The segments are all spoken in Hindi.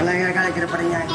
Wala nga kaya kira pa rin yan.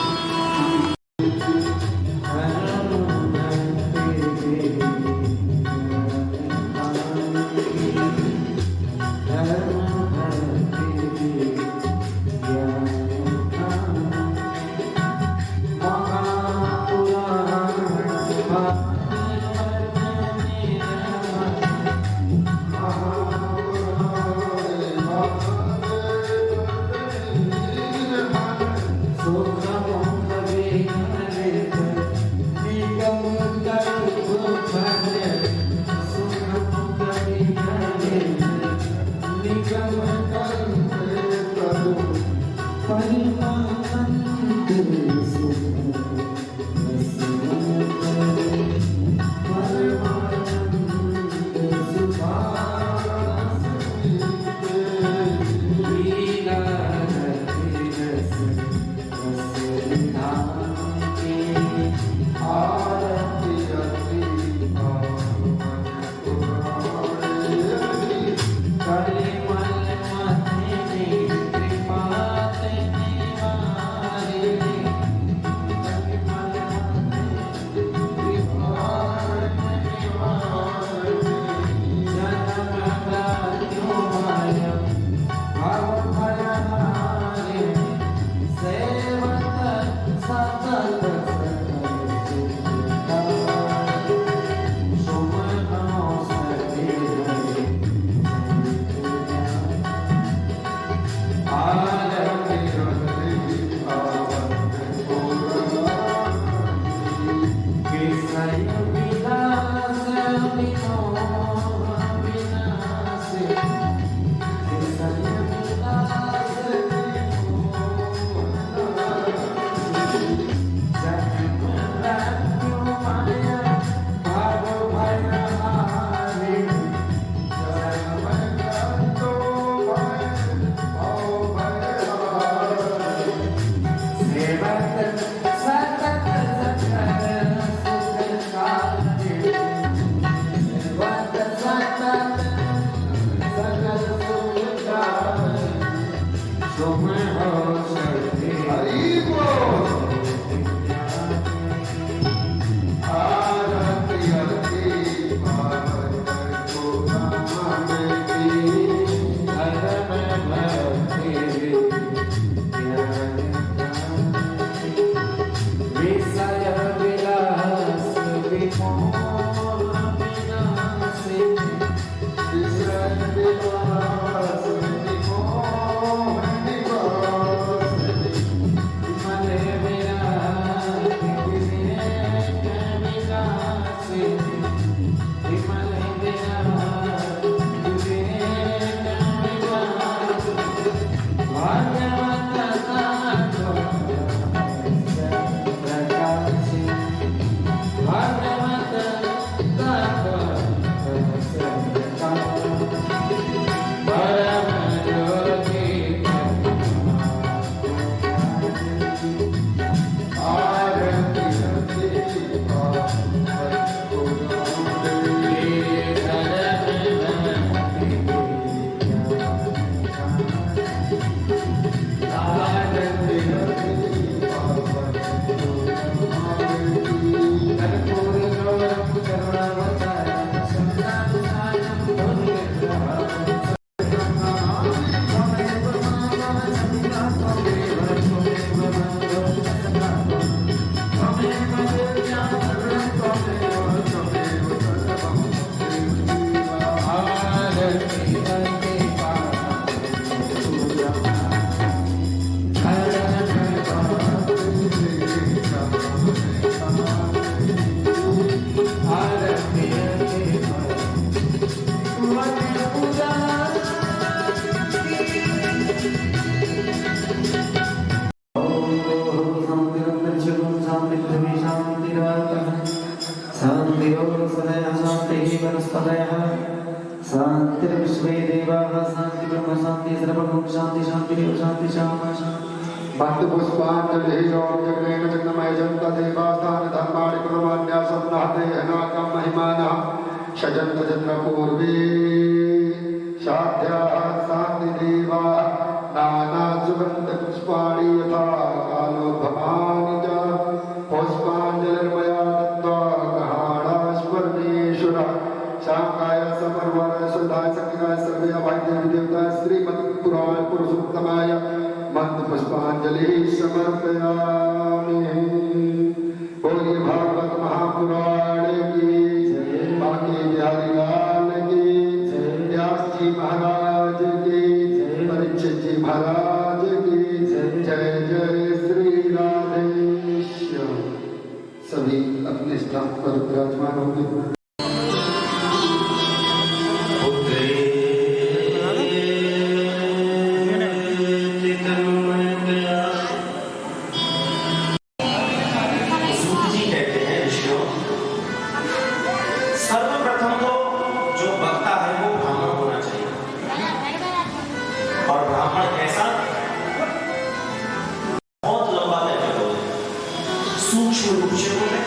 सूक्ष्म रूप से बोले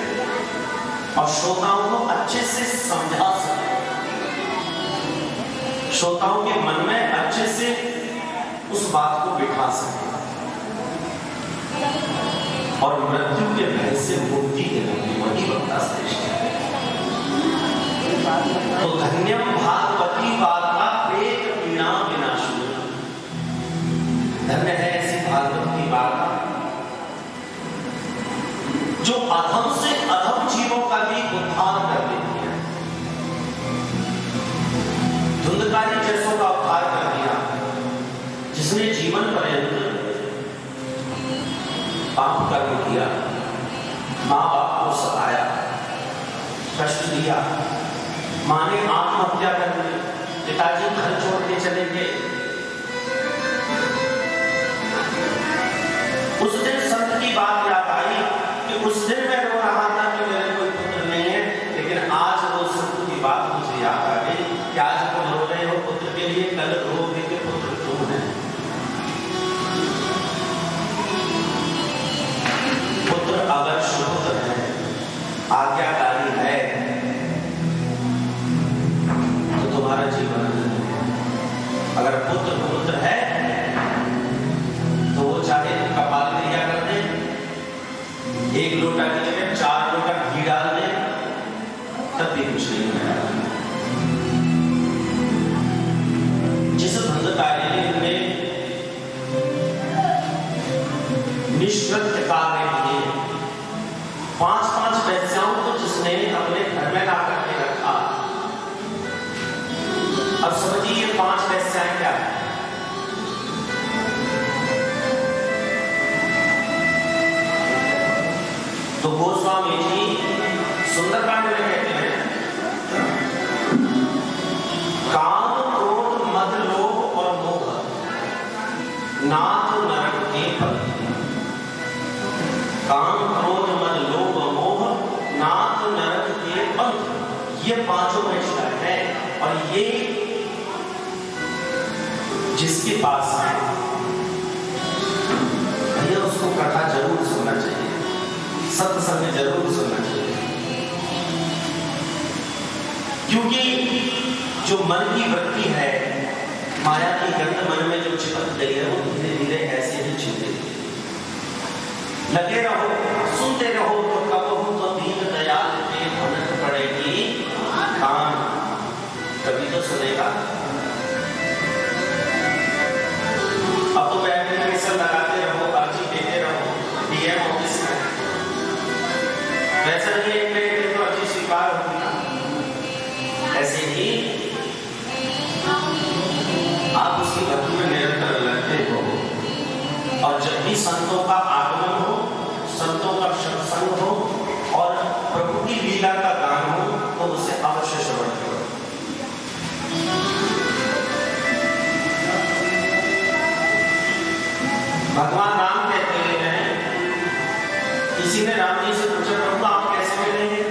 और श्रोताओं को अच्छे से समझा सके, श्रोताओं के मन में अच्छे से उस बात को बिठा सके और मृत्यु के भय से मुक्ति देने वही वक्ता श्रेष्ठ है। तो धन्यम भागवती वार्ता प्रेत पीड़ा विनाशु, धन्य है ऐसी भागवत की वार्ता जो अधम से अधम जीवों का भी उद्धार कर देती है। धुंधकारी जैसों का उद्धार कर दिया, जिसने जीवन पर्यंत पाप कर्म किया, माँ बाप को सताया, कष्ट दिया, माँ ने आत्महत्या कर ली, पिताजी घर छोड़ के चले गए। उस दिन संत की बात याद आई कि उस दिन मैं रो रहा था कि मेरे कोई पुत्र नहीं है, लेकिन आज वो संत की बात मुझे याद आ गई कि आज तुम रो रहे हो पुत्र के लिए, कल रोगे कि पुत्र तुम है। पुत्र अगर शुभ है, आज्ञाकारी है, तो तुम्हारा जीवन अगर पुत्र है तो वो चाहे कपाल क्रिया कर दे, 1 लोटा की जगह 4 लोटा घी डाल दे, तब भी कुछ नहीं होगा। जिस धुंधकारी ने निष्कृत्य कार्य किए, 5-5 वैश्याओं को जिसने अपने घर में ला करके रखा, अब समझिए ये 5 वैश्याएं क्या है। तो गोस्वामी जी सुंदरकांड में कहते हैं, काम क्रोध मद लोभ और मोह नाथ नरक के फल। काम क्रोध मद लोभ मोह नाथ नरक के पंथ, ये 5 वैश्य है। और ये जिसके पास है भैया उसको कथा जरूर सुनना चाहिए, सत्संग जरूर सुनना चाहिए, क्योंकि जो मन की वृत्ति है, माया की गंध मन में जो चिपक गई है, वो धीरे धीरे ऐसे ही छिपे। लगे रहो, सुनते रहो, तो कब तो दीन दयाल के भनक पड़ेगी कान, कभी तो सुनेगा। अब तो एप्लीकेशन लगाते रहो, अर्जी देते रहो, डीएम ऑफिस में, वैसे ही एक तो अर्जी स्वीकार होगी ना, ऐसे ही आप उसकी भक्ति में निरंतर लगते हो। और जब भी संतों का आगमन हो, संतों का सत्संग हो और प्रभु की लीला का गान हो, तो उसे अवश्य श्रवण करो। भगवान राम कहते हैं, किसी ने राम जी से पूछा, प्रभु आप कैसे मिलेंगे?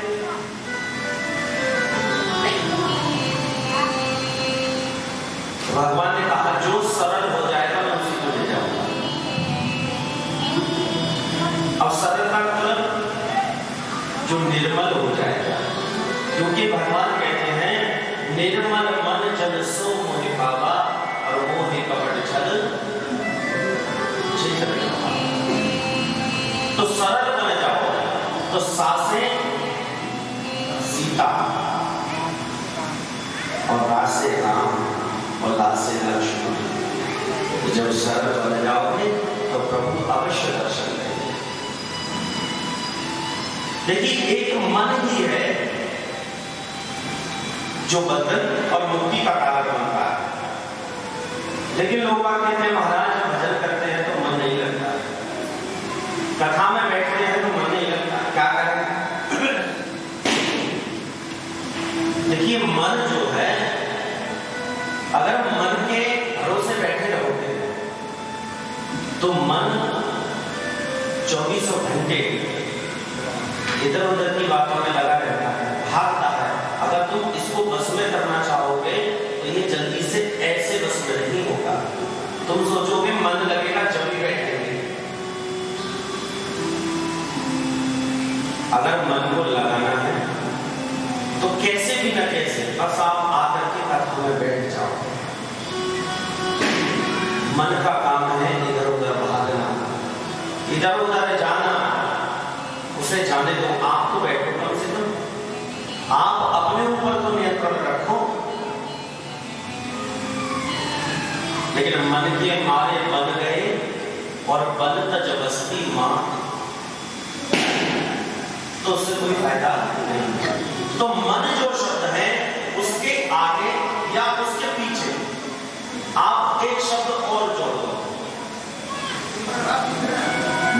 भगवान ने कहा, जो सरल हो जाएगा मैं उसी को ले जाऊंगा। अब सरलता मतलब जो निर्मल हो जाएगा, क्योंकि भगवान कहते हैं, निर्मल मन जन सो मोहि पावा और मोहि कपट छल। तो सरल बन जाओ, तो सासें सीता और रासे राम और लासे लक्ष्मण। जब सरल बन जाओगे तो प्रभु अवश्य दर्शन देंगे। देखिए, एक मन ही है जो बंधन और मुक्ति का कारण बनता है। लेकिन लोग कहते हैं, महाराज भजन करते हैं तो मन नहीं लगता, कथा में बैठते हैं तो मन नहीं लगता, क्या करें? देखिए, मन जो है, अगर मन के भरोसे बैठे रहोगे तो मन 24 घंटे इधर उधर की बातों में लगा रहता है, भागता है। अगर तुम इसको बस में करना चाहोगे तो ये जल्दी से ऐसे बस में नहीं होगा। तुम सोचोगे मन लगेगा जब भी बैठेंगे, अगर मन को लगाना है तो कैसे भी न कैसे बस आप आकर के कथा में बैठ जाओ। मन का काम है इधर उधर भागना, इधर उधर जाना, उसे जाने दो। आप तो बैठो, कम से कम आप अपने ऊपर तो नियंत्रण रखो। लेकिन मन के मारे बन गए और बन तजबस्ती मां, तो उससे कोई फायदा नहीं। तो मन जो शब्द है उसके आगे या उसके पीछे आप एक शब्द और जोड़ो।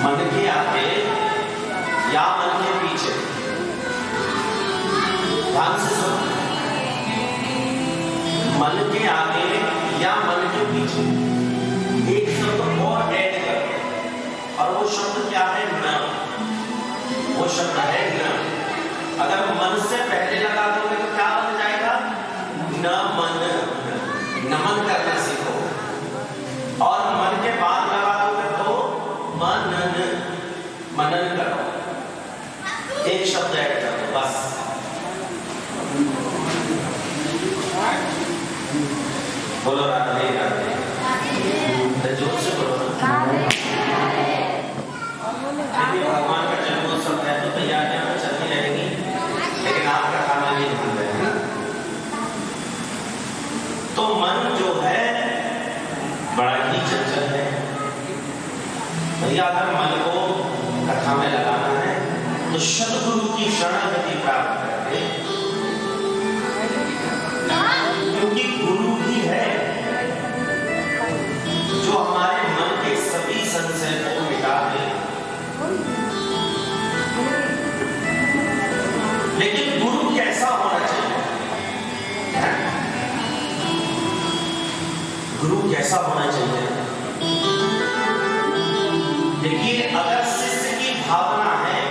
मन के आगे या मन के पीछे, ध्यान से सुनो, मन के आगे या मन के पीछे एक शब्द और ऐड करो, और वो शब्द क्या है? न। वो शब्द है न। अगर मन से पहले लगा दोगे तो क्या बन जाएगा? न मन। नमन करना सीखो। और मन के बाद लगा दोगे तो मनन, मनन करो। एक शब्द ऐड करो बस। बोलो राधे राधे। जोर से बोलो। भगवान का जन्मोत्सव है तो तैयारियां तो चलती रहेंगी, लेकिन आपका खाना नहीं भूल रहे हैं। तो मन जो है बड़ा ही चंचल है भैया। अगर मन को कथा में लगाना है तो सद्गुरु की शरणागति प्राप्त करके, क्योंकि गुरु ही है जो हमारे मन के सभी संशय को मिटा दे। लेकिन गुरु कैसा होना चाहिए? गुरु कैसा होना चाहिए? देखिए, अगर शिष्य की भावना है,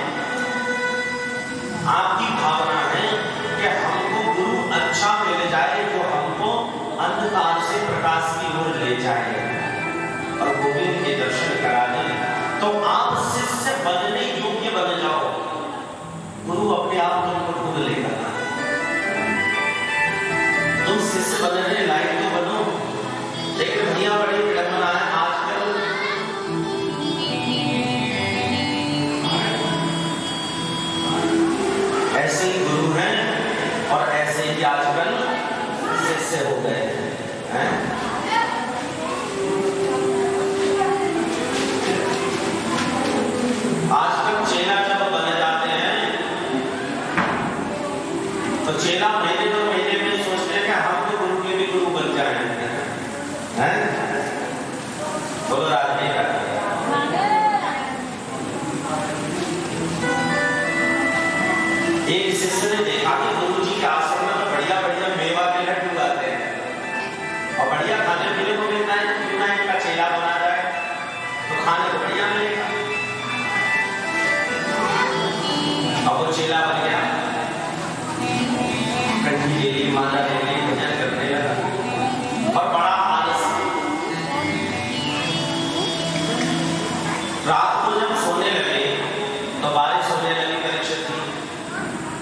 आपकी भावना है कि हमको गुरु अच्छा मिल जाए जो हमको अंधकार से प्रकाश की ओर ले जाए और गोविंद के दर्शन करा दे, तो आप शिष्य बनने योग्य बन जाओ। गुरु अपने आप तुमको ढूंढ लेगा। तुम शिष्य बनने लायक तो बनो। लेकिन भैया बड़ी विडंबना है आजकल, ऐसे ही गुरु हैं और ऐसे ही आजकल शिष्य हो गए हैं। आजकल चेला जब बन जाते हैं तो चेला महीने दो महीने में सोचते हैं कि हम तो गुरु के भी गुरु बन जाएंगे, हैं? बोलो राधे राधे। एक शिष्य ने देखा कि गुरु जी के आश्रम में बढ़िया बढ़िया मेवा के लड्डू आते हैं और बढ़िया खाने पीने को मिलता है, तो क्यों ना इनका चेला बना जाए, तो खाने को बढ़िया मिलेगा। अब वो चेला बन गया, कंठी ले ली, माला ले ली, भजन करने लगा और बड़ा आलस। रात को जब सोने लगे तो बारिश होने लगी, परीक्षित थी।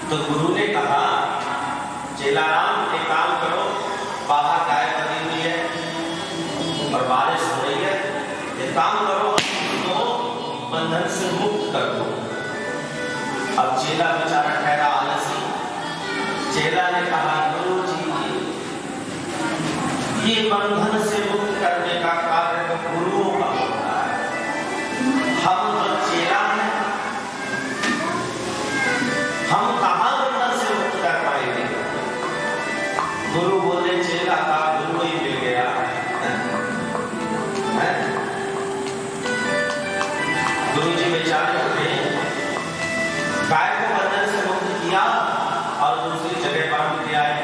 तो गुरु ने कहा, चेला राम एक काम करो, बाहर गाय बनी हुई है और बारिश हो रही है, एक काम करो तो बंधन से मुक्त कर दो। अब चेला बेचारा ठहरा आलसी। चेला ने कहा, गुरु जी ये बंधन से मुक्त करने का कार्य तो गुरुओं का होता है, हम तो चेला हैं, हम कहां बंधन से मुक्त कर पाएंगे। गुरु बोले, चेला का गुरु ही मिल गया है। गुरु जी बेचारे उठे, गाय को बंधन से मुक्त किया और दूसरी जगह बांध दिया है।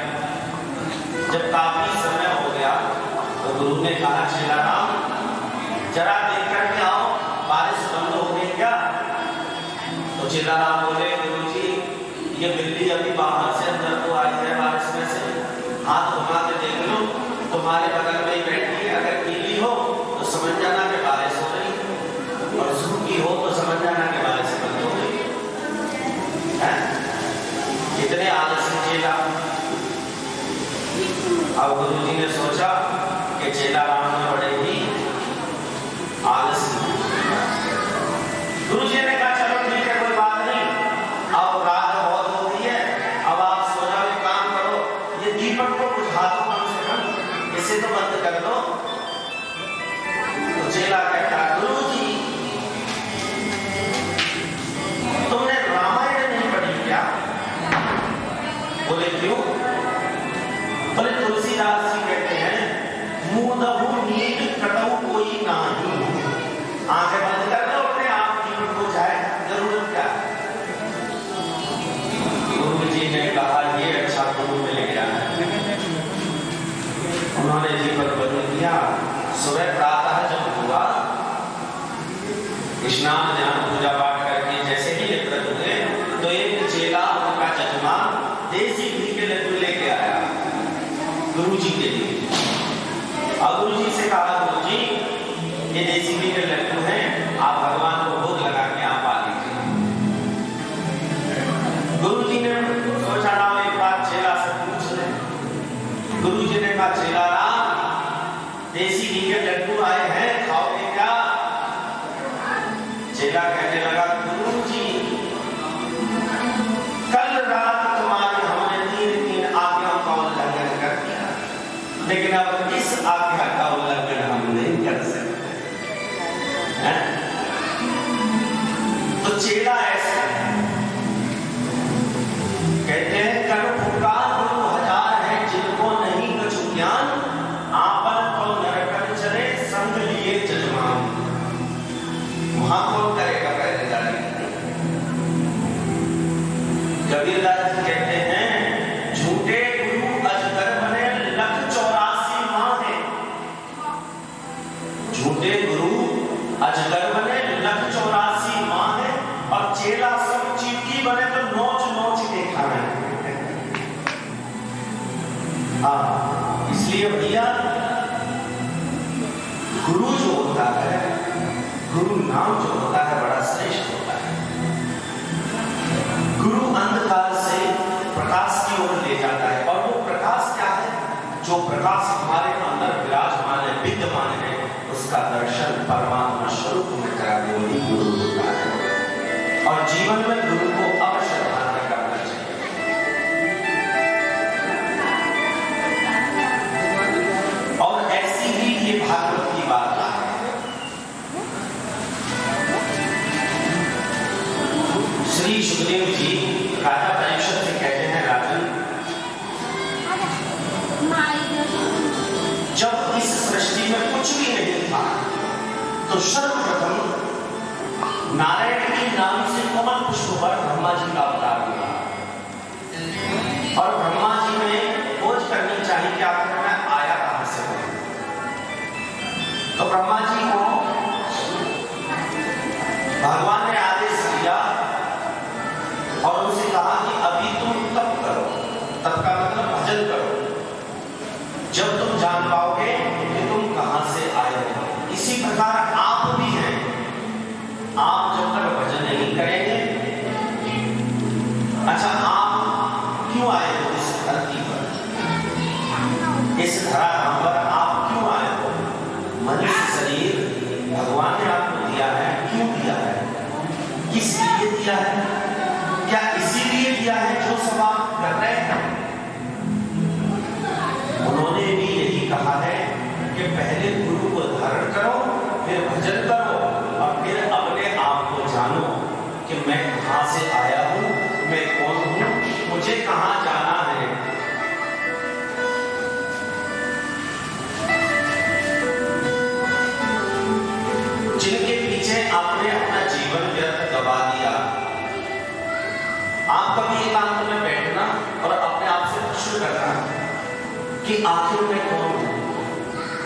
जब काफी समय हो गया तो गुरु ने कहा, चेला राम जरा देख करके आओ, बारिश बंद हो गई क्या? तो चेला राम बोले, गुरु जी ये बिल्ली अभी बाहर से अंदर को आई है बारिश में से, हाथ घुमा के देख लो, तुम्हारे बगल में ही बैठी है, अगर गीली हो तो समझ जाना कि बारिश हो रही है और सूखी हो तो समझ जाना कि बारिश बंद हो गई। अब गुरुजी ने सोचा कि चेला राम में पड़ेगी आलसी। गुरुजी ने कहा चलो ठीक है कोई बात नहीं, अब रात बहुत हो गई है, अब आप सो जाओ, एक काम करो ये दीपक को बुझा दो कम से कम, इसे तो बंद कर दो। तो चेला कहता गुरुजी तुमने रामायण नहीं पढ़ी क्या? बोले क्यों? बोले तुलसीदास जी कहते हैं मुदहु नीड कटऊ कोई नाही, आंखें बंद कर लो अपने आप दीपक हो जाए, जरूरत क्या? गुरु जी ने कहा ये अच्छा गुरु मिल गया। उन्होंने दीपक बंद किया। सुबह प्रातः जब हुआ, स्नान ध्यान पूजा पाठ करके जैसे ही निवृत्त हुए तो एक चेला उनका जजमान देसी घी के लड्डू लेके आया गुरुजी के लिए। और गुरुजी से कहा गुरुजी ये देसी घी के लड्डू हैं, आप भगवान को भोग लगा के आप आ लीजिए। गुरुजी ने सोचा ना एक बात चेला से पूछ ले। गुरुजी ने कहा चेला राम देसी घी के लड्डू आए हैं, खाओगे क्या? चेला कहने लगा गुरुजी कल रात तुम्हारी हमने तीन आज्ञाओं का उल्लंघन कर दिया, लेकिन अब इस आज्ञा का उल्लंघन हम नहीं कर सकते। तो चेला ऐसा कहते हैं कर पुकार गुरु हजार है जिनको नहीं कछु ज्ञान, आपन को नरकन चले संग लिए जजमान। वहां कौन करेगा पहले गाड़ी? कबीरदास जी कहते हैं झूठे गुरु अजगर बने लख 84 माहे। झूठे गुरु अजगर बने लख 84 माहे, और चेला सब चीटी बने तो नोच नोच के खाए। इसलिए भैया गुरु जो होता है, गुरु नाम जो होता है बड़ा श्रेष्ठ होता है। गुरु अंधकार से प्रकाश की ओर ले जाता है, और वो प्रकाश क्या है? जो प्रकाश हमारे अंदर विराजमान है, विद्यमान है, उसका दर्शन परमात्मा स्वरूप में कराने वाली गुरु होता है। और जीवन में गुरु को अवश्य धारण करना चाहिए। और ऐसी ही ये भागवत की बात है। श्री सुखदेव जी राजा परीक्षित से कहते हैं राजन जब इस सृष्टि में कुछ भी नहीं था तो सर्वप्रथम नारायण के नाम से कमल पुष्प पर ब्रह्मा जी का अवतार हुआ, और ब्रह्मा जी में खोज करनी चाहिए कि आखिर में आया कहां से हो। तो ब्रह्मा जी को भगवान ने आदेश दिया और उनसे कहा कि अभी तुम तप करो। तप का मतलब भजन करो, जब तुम जान पाओगे कि तुम कहां से आए हो। इसी प्रकार आप भी हैं, आप जब तक भजन नहीं करेंगे, अच्छा आप क्यों आए हो इस धरती पर, इस धराधाम पर आप क्यों आए हो? मनुष्य शरीर भगवान ने आपको दिया है, क्यों दिया है, किस लिए दिया है? क्या इसीलिए दिया है जो सब आप कर रहे हैं? उन्होंने भी यही कहा है कि पहले गुरु को धारण करो, फिर भजन करो, और फिर अपने आप को जानो कि मैं कहां से आया हूं, मैं कौन हूं, मुझे कहां जाना है। जिनके पीछे आपने अपना जीवन व्यर्थ गवा दिया, आप कभी एकांत में बैठना और अपने आप से प्रश्न करना कि आखिर मैं कौन हूं,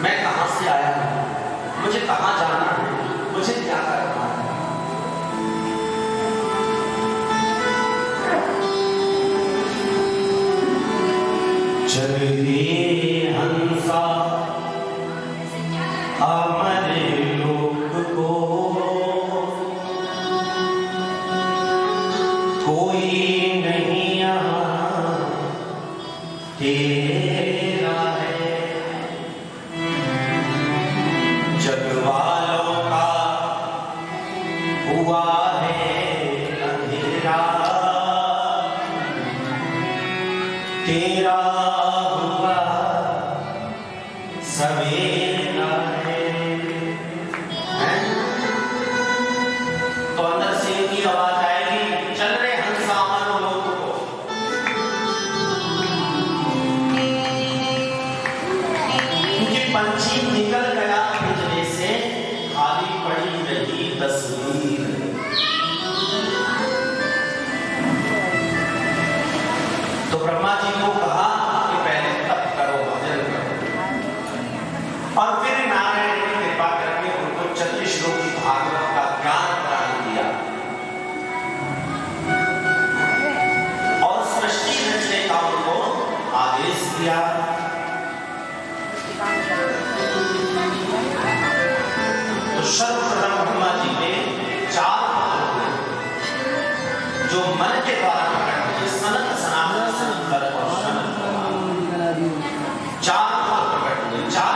मैं कहां से आया हूं, मुझे कहां जाना है, मुझे क्या करना है। चल रे हंसा अमर लोक को, कोई नहीं यहाँ तेरा है। तेरा हुआ सवेरा है। तो अंदर से की आवाज आएगी, चल रहे हंसावन लोगों को। क्योंकि पंछी निकल गया पिंजरे से, खाली पड़ी रही तस्वीर। तो ब्रह्मा जी को कहा कि पहले तप करो, भजन करो, और फिर नारायण ने कृपा करके उनको 36 श्लोक की भागवत का ज्ञान प्रदान किया और सृष्टि रचने का उनको आदेश दिया। तो सर्वप्रथम ब्रह्मा जी ने 4 पद हुए जो मन के द्वारा प्रकट हुए, सनत सनातन सनातन और सनत। 4 पद प्रकट हुए, 4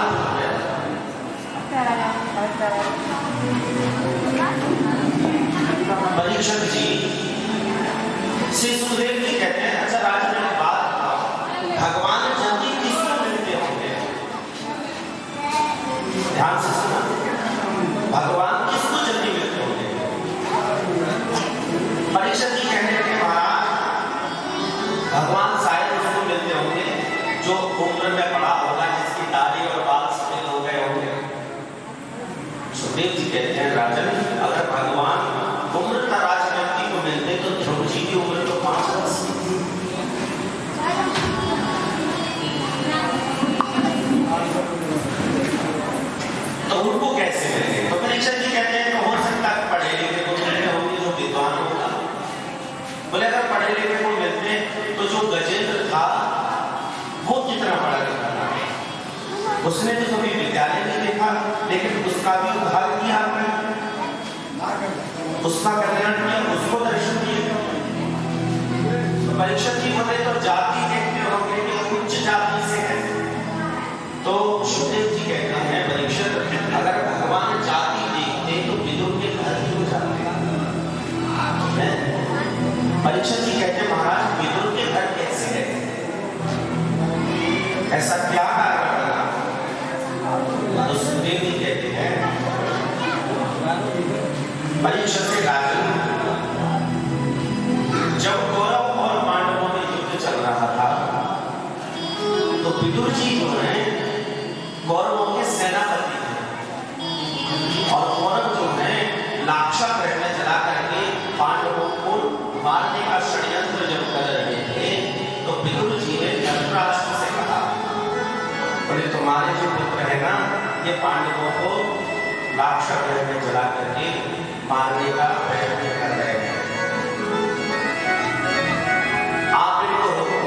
परीक्षक जी श्री सुखदेव जी कहते हैं, अच्छा राजन ने बात बताओ, भगवान जल्दी किसको मिलते होंगे? ध्यान से सुना, भगवान किसको जल्दी मिलते होंगे? परीक्षक जी कहने लगे, महाराज भगवान शायद उसको मिलते होंगे जो उम्र में बड़ा होगा, जिसकी दाढ़ी और बाल सफेद हो गए होंगे। सुखदेव जी कहते हैं, राजन अगर भगवान उम्रतराज व्यक्ति को मिलते तो ध्रुव जी की उम्र तो 5 वर्ष की थी। तो उनको कैसे मिलेंगे? तो परीक्षक जी कहते हैं, तो हो सकता है पढ़े लिखे को मिलते होंगे जो विद्वान होगा। बोले अगर पढ़े लिखे को मिलते तो जो गजेंद्र था वो कितना पढ़ा लिखा था, उसने तो कभी विद्यालय नहीं देखा, लेकिन उसका भी उद्धार किया आपने, उसका कल्याण किया, उसको दर्शन दिए। तो परीक्षक जी बोले तो जाति देखते होंगे कि उच्च जाति से है। तो सुखदेव जी कहते हैं, परीक्षक अगर भगवान जाति देखते तो विदुर के घर क्यों जाते? परीक्षक जी कहते हैं, महाराज विदुर के घर कैसे है? ऐसा क्या कारण बना? तो सुखदेव जी कहते हैं, परीक्षक से राजन, जब कौरव और पांडवों में युद्ध चल रहा था तो विदुर जी जो हैं कौरवों के सेनापति थे और कौरव जो हैं लाक्षा ग्रह में जला करके पांडवों को मारने का षड्यंत्र जब कर रहे थे तो विदुर जी ने धर्मराष्ट्र से कहा, बोले तुम्हारे जो पुत्र है ना, ये पांडवों को लाक्षा ग्रह में जला करके मारने का प्रयत्न कर रहे हैं, आप इनको रोको।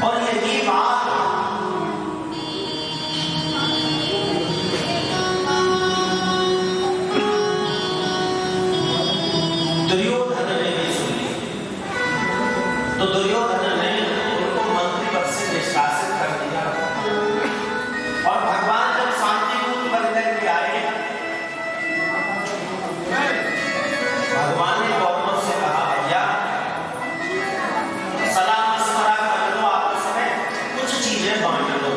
और यही बात दुर्योधन ने भी सुनी। तो दुर्योधन ने उनको मंत्री पद से निष्कासित कर दिया और भगवान जब शांति दूत बन करके आए, भगवान ने कौरवों से कहा, भैया सलाह मशवरा कर लो, आपस में कुछ चीजें बांट लो।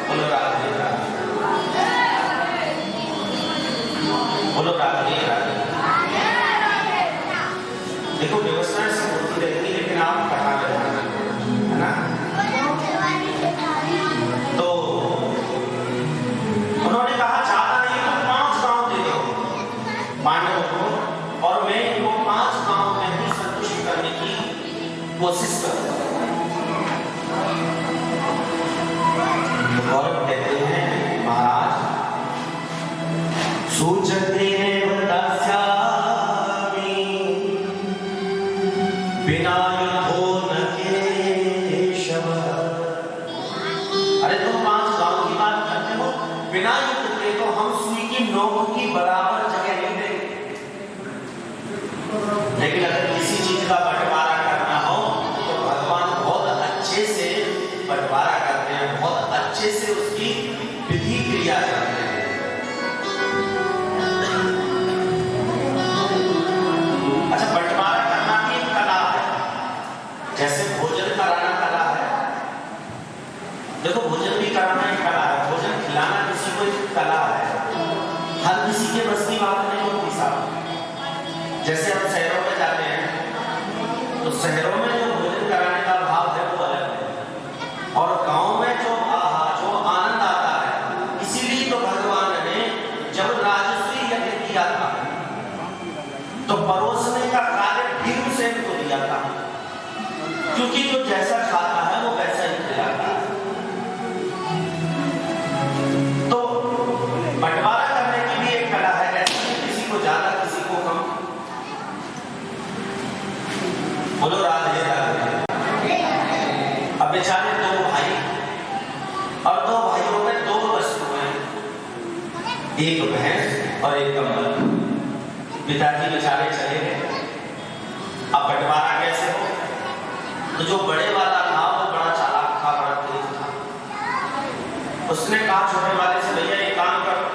बोलो राधे राधे, बोलो राधे राधे। देखो व्यवस्था से होती रहेगी, लेकिन आप कहाँ रहना है ना। तो उन्होंने कहा, ज्यादा नहीं तो 5 गांव दे दो पांडवों को, और मैं इनको 5 गांव में ही संतुष्ट करने की कोशिश करूंगा। तो गौरव कहते हैं, महाराज सूचते हैं बिना युद्धो न केशव। अरे तुम 5 गांव की बात करते हो, बिना युद्ध के तो हम सुई की नोक की बराबर जगह नहीं देंगे, लेकिन अगर किसी चीज का बंटवारा करना हो तो भगवान बहुत अच्छे से बंटवारा करते हैं, बहुत अच्छे से उसकी विधि क्रिया करते हैं। अच्छा, बंटवारा करना भी एक कला है। जैसे हम शहरों में जाते हैं तो शहरों में जो भोजन कराने का भाव है वो अलग है, और गांव में जो आनंद आता है, इसीलिए तो भगवान ने जब राजस्वी यज्ञ किया था तो परोसने का कार्य भीमसेन को दिया था, क्योंकि जो जैसा खाता है वो वैसा ही खिलाता है। तो बंटवारा करने की भी एक कला है, ऐसा किसी को ज्यादा किसी को कम। बोलो राधे राधे। अब बेचारे दो भाई, और दो भाइयों में दो वस्तुएं, एक भैंस और एक कंबल। पिताजी बेचारे चले गए, अब बंटवारा कैसे हो? तो जो बड़े वाला था वो बड़ा चालाक था, बड़ा तेज था। उसने कहा छोटे वाले से, भैया एक काम करो,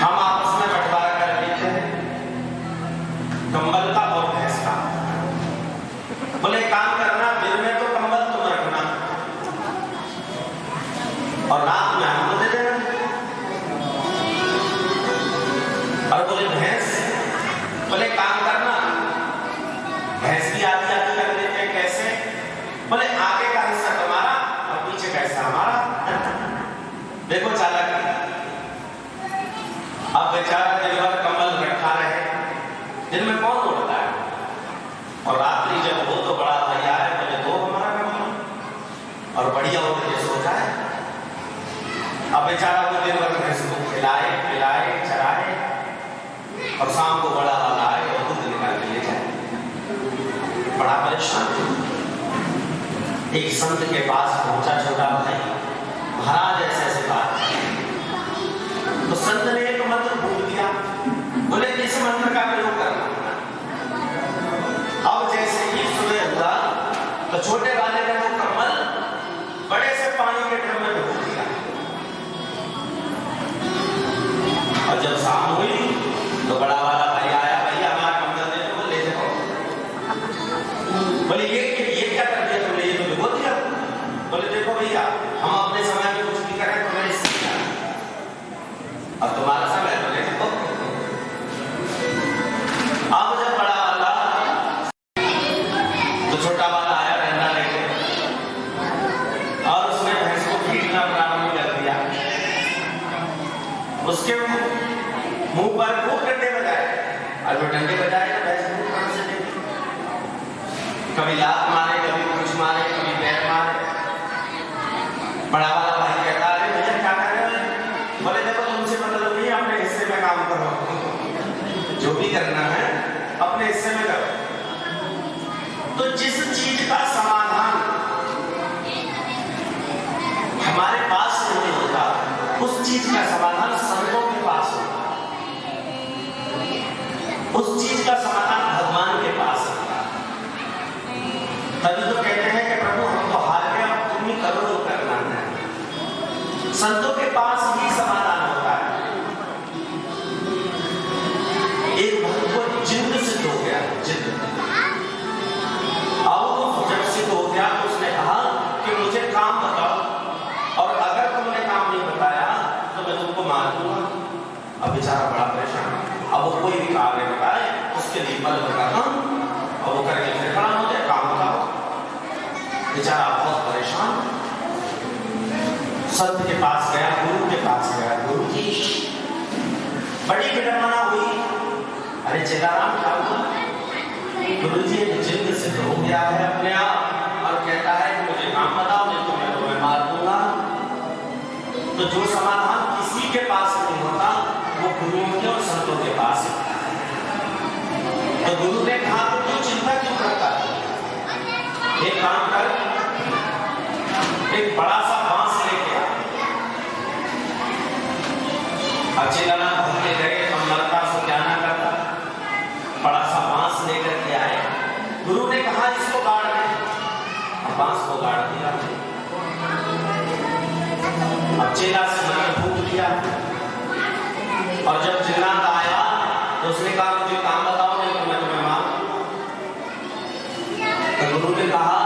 हम आपस में बंटवारा कर लेते हैं कंबल का और भैंस का। बोले काम करना, दिन में तो कंबल तुम रखना और रात में हमको दे देना। और बोले भैंस, बोले काम करना, भैंस की आधी आधी कर देते हैं। कैसे? बोले आगे का हिस्सा तुम्हारा और पीछे का हिस्सा हमारा। देखो चालाक। अब बेचारा दिन भर कंबल रखा रहे, दिन में कौन उड़ता है, और रात्रि जब हो तो बड़ा भैया है, बोले दो हमारा कंबल और बढ़िया उठ के सो जाए। अब बेचारा वो दिन भर भैंस को खिलाए पिलाए चराए, और शाम को बड़ा वाला आए और दूध निकाल के ले जाए। बड़ा परेशान। एक संत के पास पहुंचा छोटा भाई, महाराज ऐसे ऐसे बात। तो संत ने एक मंत्र बोल दिया, बोले किस मंत्र का प्रयोग करना? अब जैसे ही सुबह हुआ तो छोटे वाले ने वो कमल बड़े से पानी के ड्रम में डुबो दिया, और जब शाम हुई तो बड़ा वाला भाई आया, भैया हमारा कमल दे दो। ले जाओ। बोले ये क्या कर दिया तुमने, ये तो डुबो दिया। बोले देखो भैया, हम अपने समय में कुछ भी करें तो मेरे इससे अब तुम्हारा समय तो ले देखो। अब जब बड़ा वाला तो छोटा वाला आया डंडा लेके, और उसने भैंस को पीटना प्रारंभ कर दिया। उसके मुंह पर खूब डंडे बजाए, और वो डंडे बजाए तो भैंस मुंह कहां से देगी? कभी लात मारे, कभी कुछ मारे, कभी पैर मारे। बड़ा वाला भाई कहता, अरे भैया क्या कर रहे हो? बोले देखो तुमसे मतलब नहीं, अपने हिस्से में काम करो, जो भी करना है अपने हिस्से में करो। तो जिस चीज का समाधान हमारे पास नहीं होता, उस चीज का समाधान संतों के पास होता, उस चीज का समाधान भगवान के पास होता। तभी तो कहते हैं कि प्रभु हम तो हार गए, अब तुम ही करो जो करना है। संतों के पास ही समाधान होता है। एक भक्त को जिद सिद्ध हो गया, जिद। अब जब सिद्ध हो गया तो उसने कहा कि मुझे काम बताओ, और अगर तुमने काम नहीं बताया तो मैं तुमको मार दूंगा। अब बेचारा बड़ा परेशान, अब वो कोई भी काम नहीं बताए, उसके लिए बल बताता हूं, और वो करके फिर खड़ा हो जाए, काम बताओ। बेचारा बहुत परेशान संत के पास गया, गुरु के पास गया। गुरु जी बड़ी विडंबना हुई, अरे चेलाराम क्या हुआ? गुरु जी जिद सिद्ध हो गया है अपने आप, और कहता है कि मुझे काम बताओ, नहीं तो मैं तुम्हें मार दूंगा। तो जो समाधान किसी के पास नहीं होता वो गुरुओं के और संतों के पास होता है। तो गुरु ने कहा तो क्यों चिंता क्यों करता है, एक काम कर, एक बड़ा सा बांस लेके आ। चेलाराम भक्ति गए, मरता सो क्या ना करता, बड़ा सा बांस लेकर के आए। गुरु ने कहा इसको गाड़ दे, बांस को गाड़ दिया। अब चेला से मंत्र फूंक दिया, और जब जिन्नात आया तो उसने कहा मुझे काम बताओ, नहीं तो मैं तुम्हें मारूं। तो गुरु ने कहा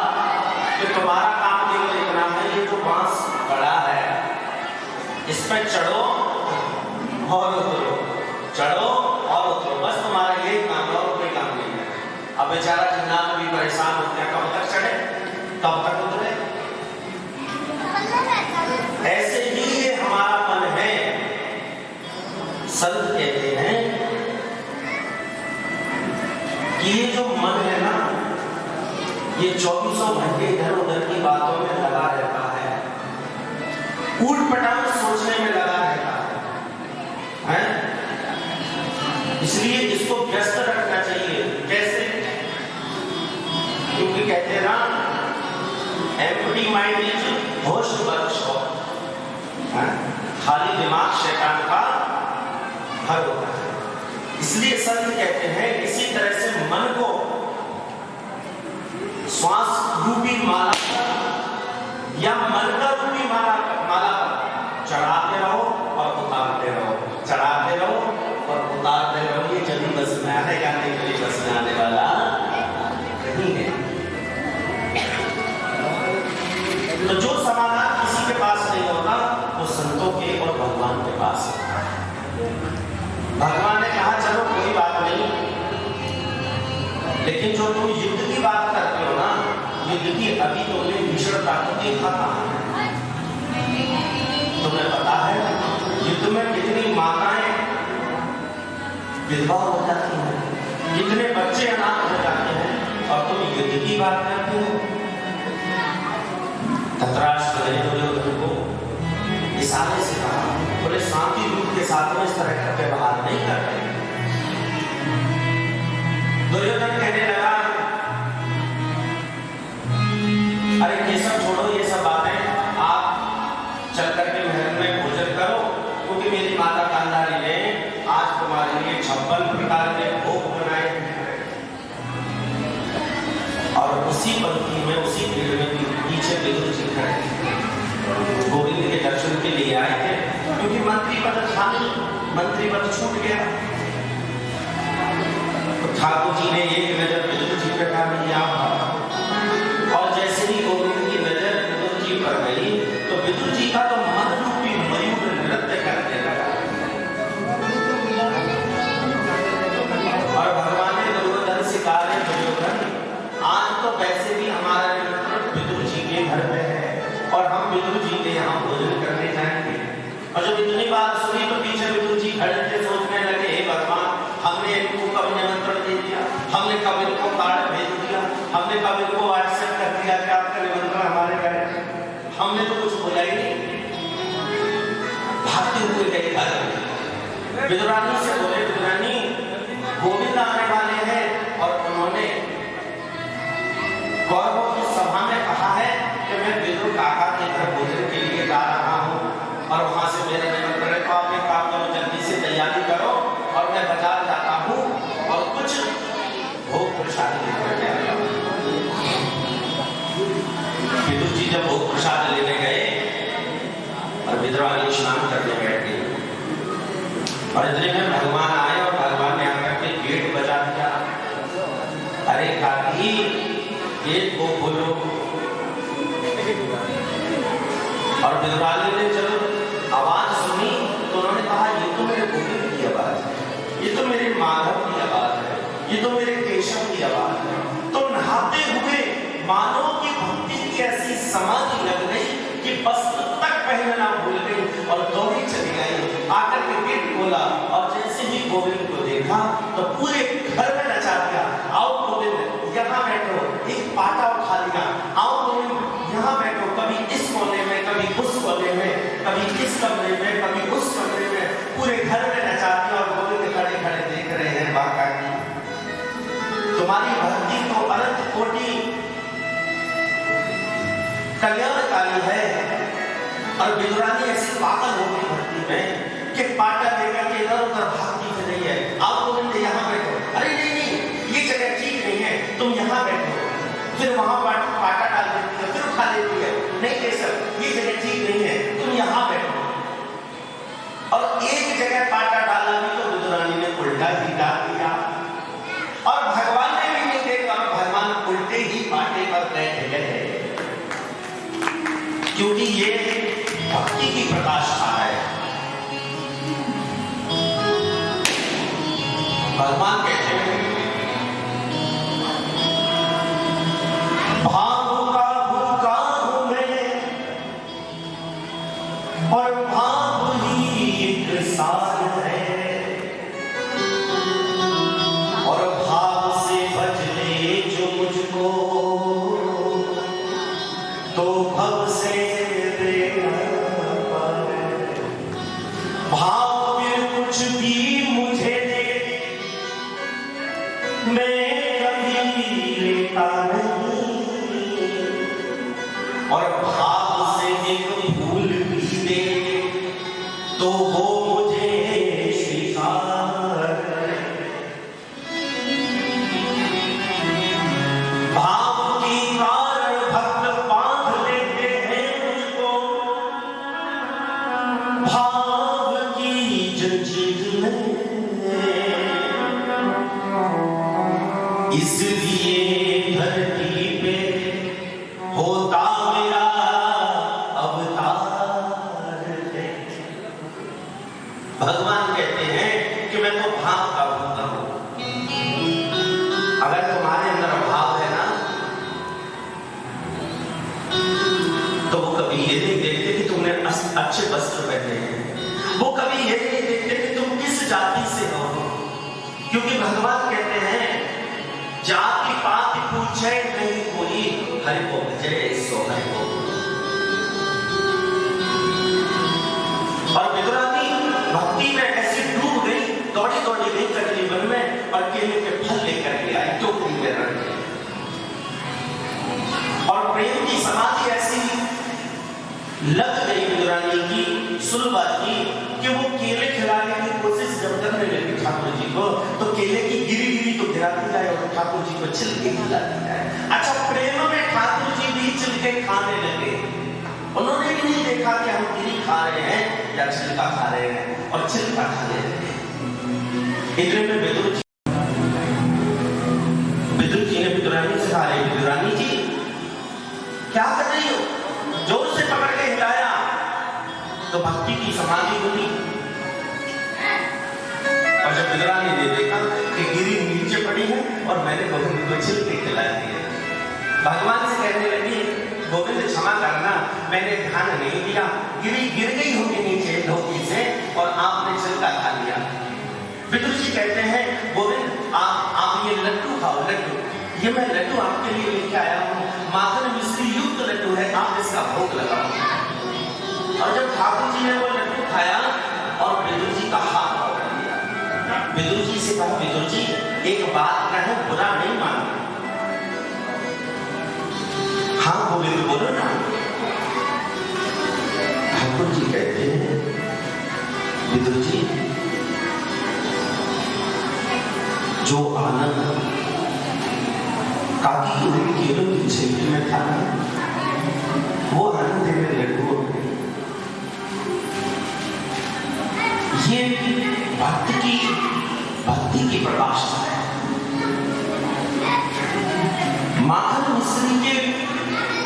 कि तुम्हारा काम केवल इतना है, ये जो बांस बड़ा है इस पर चढ़ो और उतरो, चढ़ो और उतरो, बस तुम्हारा ये अब बेचारा जन्नत भी परेशान हो गया, कब तक चढ़े, कब तक उतरे। ऐसे ही ये हमारा मन है। संत कहते हैं कि ये जो मन है ना, ये 24 घंटे इधर उधर की बातों में लगा रहता है, ऊट पटांग सोचने में लगा रहता है? इसलिए इसको व्यस्त रखना चाहिए। कैसे? क्योंकि कहते हैं ना, एम्प्टी माइंड इज होश वर्कशॉप, खाली दिमाग शैतान का घर होता है। इसलिए संत कहते हैं इसी तरह से मन को श्वास रूपी माला या मन का रूपी माला चढ़ाते रहो और उतारते रहो, चढ़ाते रहो और उतारते रहो। ये जल्दी बस में आने जाने के लिए बस में आने वाला नहीं है। तो जो समाधान किसी के पास नहीं होता वो संतों के और भगवान के पास है। भगवान ने कहा चलो कोई बात नहीं, लेकिन जो तुम युद्ध की बात करते हो ना, युद्ध की अभी तुमने भीषणता को देखा था। तुम्हें पता है युद्ध में कितनी माताएं विधवा हो जाती हैं, कितने बच्चे अनाथ हो जाते हैं, और तुम युद्ध की बात करते हो। धृतराष्ट्र ने दुर्योधन को इशारे से कहा, बोले शांति दूत के साथ में इस तरह का व्यवहार नहीं करते। दुर्योधन कहने लगा, अरे ये सब छोड़ो, ये सब बातें, आप चल करके महल में भोजन करो, क्योंकि मेरी माता गांधारी ने आज तुम्हारे लिए 56 प्रकार के भोग बनाए। और उसी पंक्ति में, उसी भीड़ में पीछे विदुर जी खड़े गोविंद के दर्शन के लिए आए थे, क्योंकि मंत्री पद छूट गया। तो ठाकुर जी ने एक नजर विदुर जी पे डाली, और जैसे ही गोविंद की नजर विदुर जी पर गई तो विदुर जी का तो मन रूपी मयूर नृत्य करने लगा। और भगवान ने दुर्योधन से कहा, दुर्योधन आज तो वैसे भी हमारा निमंत्रण विदुर जी के घर पे है और हम विदुर जी के यहाँ भोजन करने जाएंगे। और जब इतनी बात सुनी तो पीछे विदुर जी खड़े थे, सोचने लगे, हे भगवान, हमने इनको कब निमंत्रण दे दिया, हमने कब इनको कार्ड भेज दिया, हमने कब इनको व्हाट्सएप कर दिया कि आपका निमंत्रण हमारे घर है, हमने तो कुछ बोला ही नहीं। भागते हुए गए घर, विदुरानी से बोले, विदुरानी गोविंद आने वाले हैं और उन्होंने कौरवों की सभा में कहा है कि मैं विदुर काका के घर भोजन के लिए जा रहा हूँ और वहां से मेरा निमंत्रण है, तो आप एक काम करो, जल्दी से तैयारी करो और मैं बाजार जाता हूँ और कुछ भोग प्रसाद लेकर के आता हूँ। विदुर जी जब भोग प्रसाद लेने गए और विदुरानी स्नान करने बैठ गई, और इतने में भगवान आए और भगवान ने आकर के गेट बजा दिया। अरे काकी, गेट को खोलो। और विदुरानी ने जब आवाज सुनी तो उन्होंने कहा, ये तो मेरे गोविंद की आवाज है, ये तो मेरे माधव की आवाज है, ये तो मेरे केशव की आवाज है। तो नहाते हुए मानव की भक्ति की ऐसी समाधि लग गई कि वस्त्र तक पहनना भूल गई और दौड़ी चली गई। आकर के गेट खोला और जैसे ही गोविंद को देखा तो पूरे घर में नचा दिया, आओ गोविंद यहाँ बैठो, एक पाटा उठा लिया, आओ गोविंद यहाँ बैठो, कभी इस कोने में, कभी उस कोने में, कभी इस कमरे में, कभी उस कमरे में, पूरे घर में नचा दिया। और गोविंद खड़े खड़े देख रहे हैं, बाका की तुम्हारी भक्ति तो अनंत कोटि कल्याणकारी है। और विदुरानी ऐसी पागल हो गई भक्ति में कि पाटा लेकर के इधर उधर भागती फिर रही है, आओ गोविंद यहाँ बैठो, अरे नहीं नहीं ये जगह ठीक नहीं है, तुम यहाँ बैठो। फिर वहां पाटा डाल देती है, फिर उठा लेती है, नहीं केशव ये जगह ठीक नहीं है, तुम यहाँ बैठो। और एक जगह पाटा डाला भी तो विदुरानी ने उल्टा ही डाल दिया, और भगवान ने भी नहीं देखा, भगवान उल्टे ही पाटे पर बैठ गए, क्योंकि ये भक्ति की प्रकाष्ठा है। भगवान कहते हैं और भाव से एक फूल भी दे तो वो मुझे स्वीकार करे। भाव की कारण भक्त बांध लेते हैं मुझको, भाव की जंजीर में, इसलिए धरती पे होता मेरा अवतार है। भगवान कहते हैं कि मैं तो भाव का भूखा हूं। अगर तुम्हारे अंदर भाव है ना तो वो कभी ये नहीं देखते कि तुमने अच्छे वस्त्र पहने हैं, वो कभी ये नहीं देखते कि तुम किस जाति से हो, क्योंकि भगवान कहते हैं जाति पाति पूछे नहीं कोई, हरि को भजे सो हरि को। और विदुरानी भक्ति में ऐसी डूब गई, दौड़ी दौड़ी गई कटली वन में और केले के फल लेकर के आई टोकरी में रख दी। और प्रेम की समाधि ऐसी लग गई विदुरानी की, सुलभा की, कि वो केले खिलाने की कोशिश जब करने लगी ठाकुर जी को, तो केले की गिरी गिरी तो गिराती जाए और ठाकुर जी को छिलके खिलाती जाए। अच्छा, प्रेम में ठाकुर जी भी छिलके खाने लगे। उन्होंने भी नहीं देखा कि हम गिरी खा रहे हैं या छिलका खा रहे हैं, और छिलका खाने लगे। इतने में विदुर जी ने विदुरानी से कहा, विदुरानी जी क्या कर रही हो? जोर से पकड़ के हिलाया तो भक्ति की समाधि बनी। और जब विदुरानी ने देखा कि गिरी नीचे पड़ी है और मैंने गोविंद को छिलके खिला दिए, भगवान से कहने लगी, गोविंद क्षमा करना, मैंने ध्यान नहीं दिया, गिरी गिर गई होगी नीचे धोती से और आपने छिलका खा लिया। विदुर जी कहते हैं, गोविंद आप ये लड्डू खाओ, लड्डू, ये मैं लड्डू आपके लिए लेके आया हूँ, माखन मिश्री युक्त लड्डू है, आप इसका भोग लगाओ। और जब ठाकुर जी ने वो लड्डू खाया और विदुर जी का हाथ पकड़ लिया, विदुर जी से कहा, विदुर जी एक बात कहे, बुरा नहीं मानो। हाँ गोविंद बोलो ना। ठाकुर जी कहते हैं, विदुर जी जो आनंद काकी हुई केलों की छिलकी में था, वो आनंद मेरे लड्डुओं में। ये भक्ति की प्रकाश है। माखन मिश्री के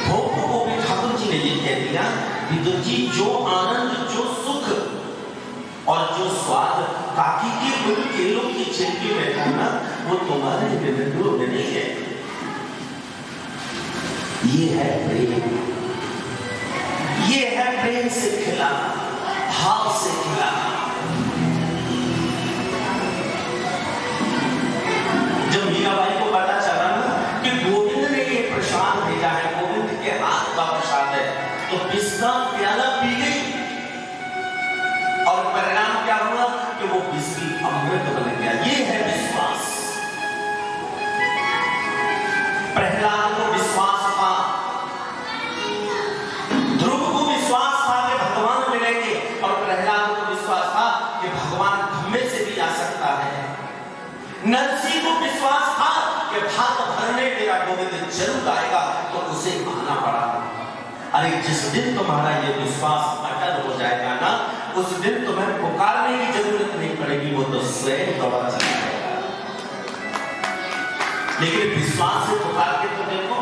भोग को भी ठाकुर जी ने ये कह दिया, विदुर जी जो आनंद, जो सुख और जो स्वाद काकी के उन केलों की छिलकी में था ना, वो तुम्हारे लड्डुओं में नहीं है। ये है प्रेम, ये है प्रेम से खिलाना, भाव से खिलाना। जब मीराबाई को पता चला ना कि गोविंद ने ये प्रसाद भेजा है, गोविंद के हाथ का प्रसाद है, तो बिस्का प्याला पी गई और परिणाम क्या हुआ कि वो बिस्की अमृत बन गया। ये है विश्वास। प्रहलाद को विश्वास था, ध्रुव को विश्वास था कि भगवान मिलेंगे, और प्रहलाद को विश्वास था कि भगवान खम्भे से भी आ सकता है। नरसिंह को विश्वास था कि भात भरने मेरा गोविंद जरूर आएगा, तो उसे आना पड़ा। अरे जिस दिन तुम्हारा ये विश्वास अटल हो जाएगा ना, उस दिन तुम्हें पुकारने की जरूरत नहीं पड़ेगी, वो तो स्वयं दौड़ा चला जाएगा। लेकिन विश्वास से पुकार के तो देखो,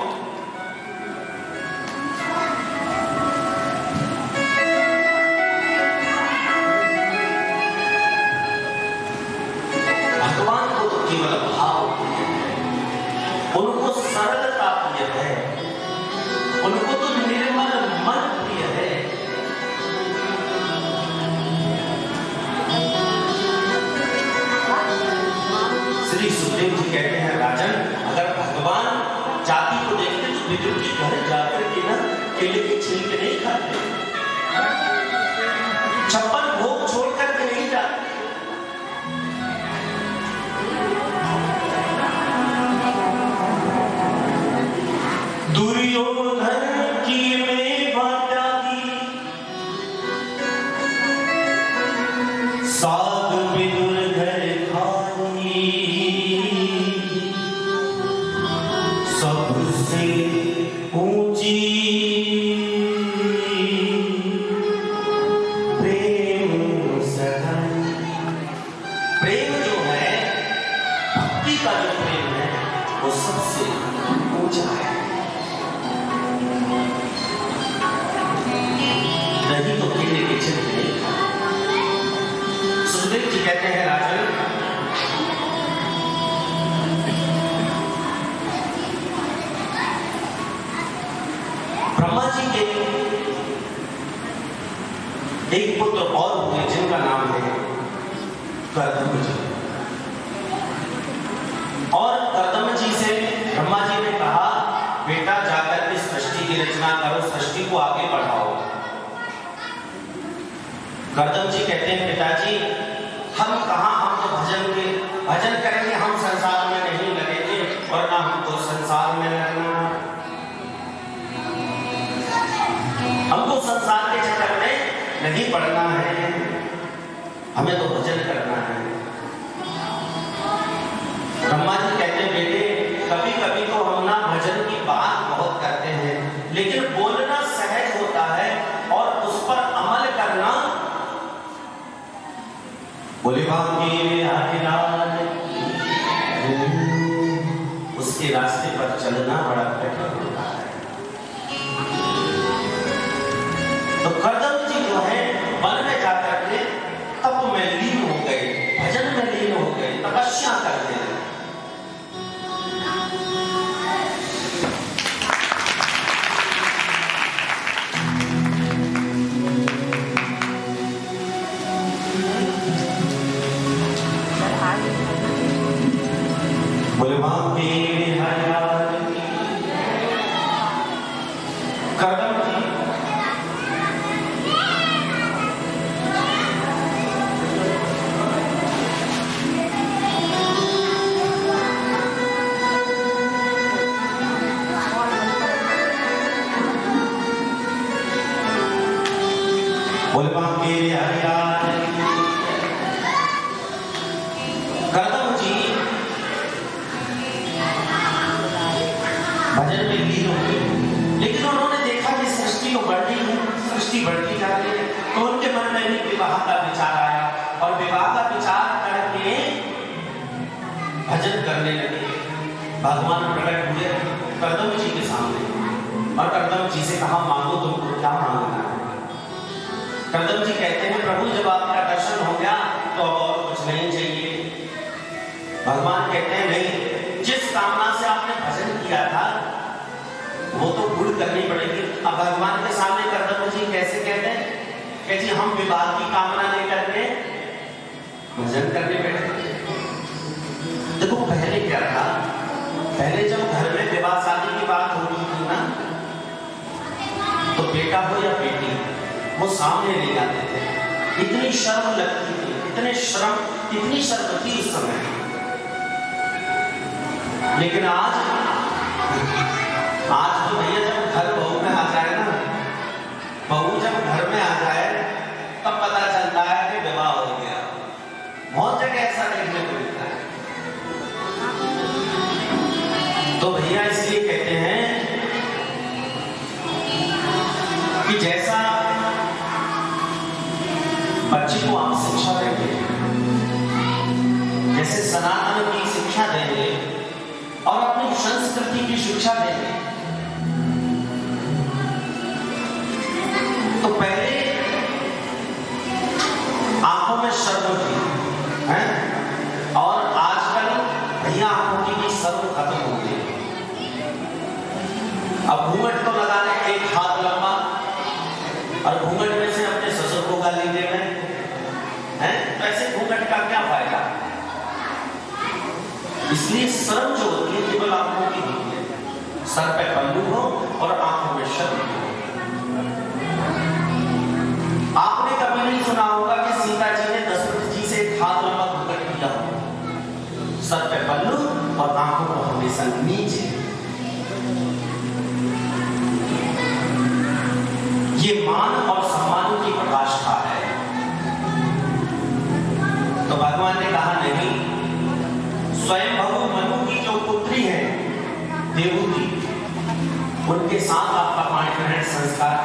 भगवान को तो केवल भाव प्रिय है, उनको सरलता प्रिय है, उनको तो निर्मल मन प्रिय है। श्री सुखदेव जी कहते हैं, राजन अगर भगवान जाति को देखते तो विदुर के घर जाकर के ना केले के छिलके नहीं खाते, 56 भोग छोड़ करके नहीं जाते। दुर्योधन की से ऊंचा है। नहीं तो केले के छिलके नहीं खाए। सुखदेव जी कहते हैं राजन, ब्रह्मा जी के एक पुत्र और हुए जिनका नाम है कर्दम जी। और कर्दम जी से ब्रह्मा जी ने कहा, बेटा जाकर इस सृष्टि की रचना करो, सृष्टि को आगे बढ़ाओ। कर्दम जी कहते हैं, पिताजी हम कहाँ, हम तो भजन करेंगे, हम संसार में नहीं लगेंगे और ना हमको संसार में लगना, हमको संसार के चक्कर में नहीं पड़ना है, हमें तो भजन करना है। ब्रह्मा जी कहते हैं, बेटे कभी कभी तो हम ना भजन की बात बहुत करते हैं, लेकिन बोलना सहज होता है और उस पर अमल करना, बोले उसके रास्ते पर चलना बड़ा कठिन होता है। तो कर्दम जी जो है वन में जाकर के तप में लीन हो गए, भजन में लीन हो गए, तपस्या करते हैं। बोले कर्दम जी कर्दम जी भजन में लीन हो गए, लेकिन उन्होंने देखा कि सृष्टि तो बढ़ रही है, सृष्टि बढ़ती जा रही है, तो उनके मन में भी विवाह का विचार आया और विवाह का विचार करके भजन करने लगे। भगवान प्रकट हुए कर्दम जी के सामने और कर्दम जी से कहा, मांगो तुमको क्या मांगना है। कर्दम जी कहते हैं, प्रभु जब आपका दर्शन हो गया तो अब और कुछ नहीं चाहिए। भगवान कहते हैं, नहीं, जिस कामना से आपने भजन किया था वो तो पूरी करनी पड़ेगी। अब भगवान के सामने कर्दम जी कैसे कहते हैं कि जी हम विवाह की कामना लेकर के भजन करने बैठे। देखो पहले क्या था, पहले जब घर में विवाह शादी की बात होती थी ना, तो बेटा हो या बेटी वो सामने ले जाते थे, इतनी शर्म लगती थी, इतनी शर्म थी उस समय। लेकिन आज तो भैया जब घर बहू में आ जाए ना, बहू जब घर में आ जाए तब पता चलता है कि विवाह हो गया। बहुत जगह ऐसा देखने को मिलता है। तो भैया इसलिए कहते हैं कि जैसा बच्चे को आप शिक्षा देंगे, जैसे सनातन की शिक्षा देंगे और अपनी संस्कृति की शिक्षा देंगे, तो पहले आंखों में शर्म थी है, और आजकल भैया आंखों की भी शर्म खत्म हो गई। अब घूंघट तो लगाने एक हाथ लंबा और घूंघट में से अपने ससुर को गाली दे रहे हैं, तो ऐसे घूंघट का क्या फायदा। इसलिए शर्म जो होती है केवल आंखों की होती है, सर पे पल्लू हो और आंखों में शर्म हो। आपने कभी नहीं सुना होगा कि सीता जी ने दशरथ जी से एक हाथ लंबा घूंघट किया हो। सर पे पल्लू और आंखों को हमेशा नीचे। ये मान और सम्मान की प्रकाष्ठा है। तो भगवान ने कहा नहीं, स्वयं भगु मनु की जो पुत्री है देवहूति, उनके साथ आपका पाणी ग्रहण संस्कार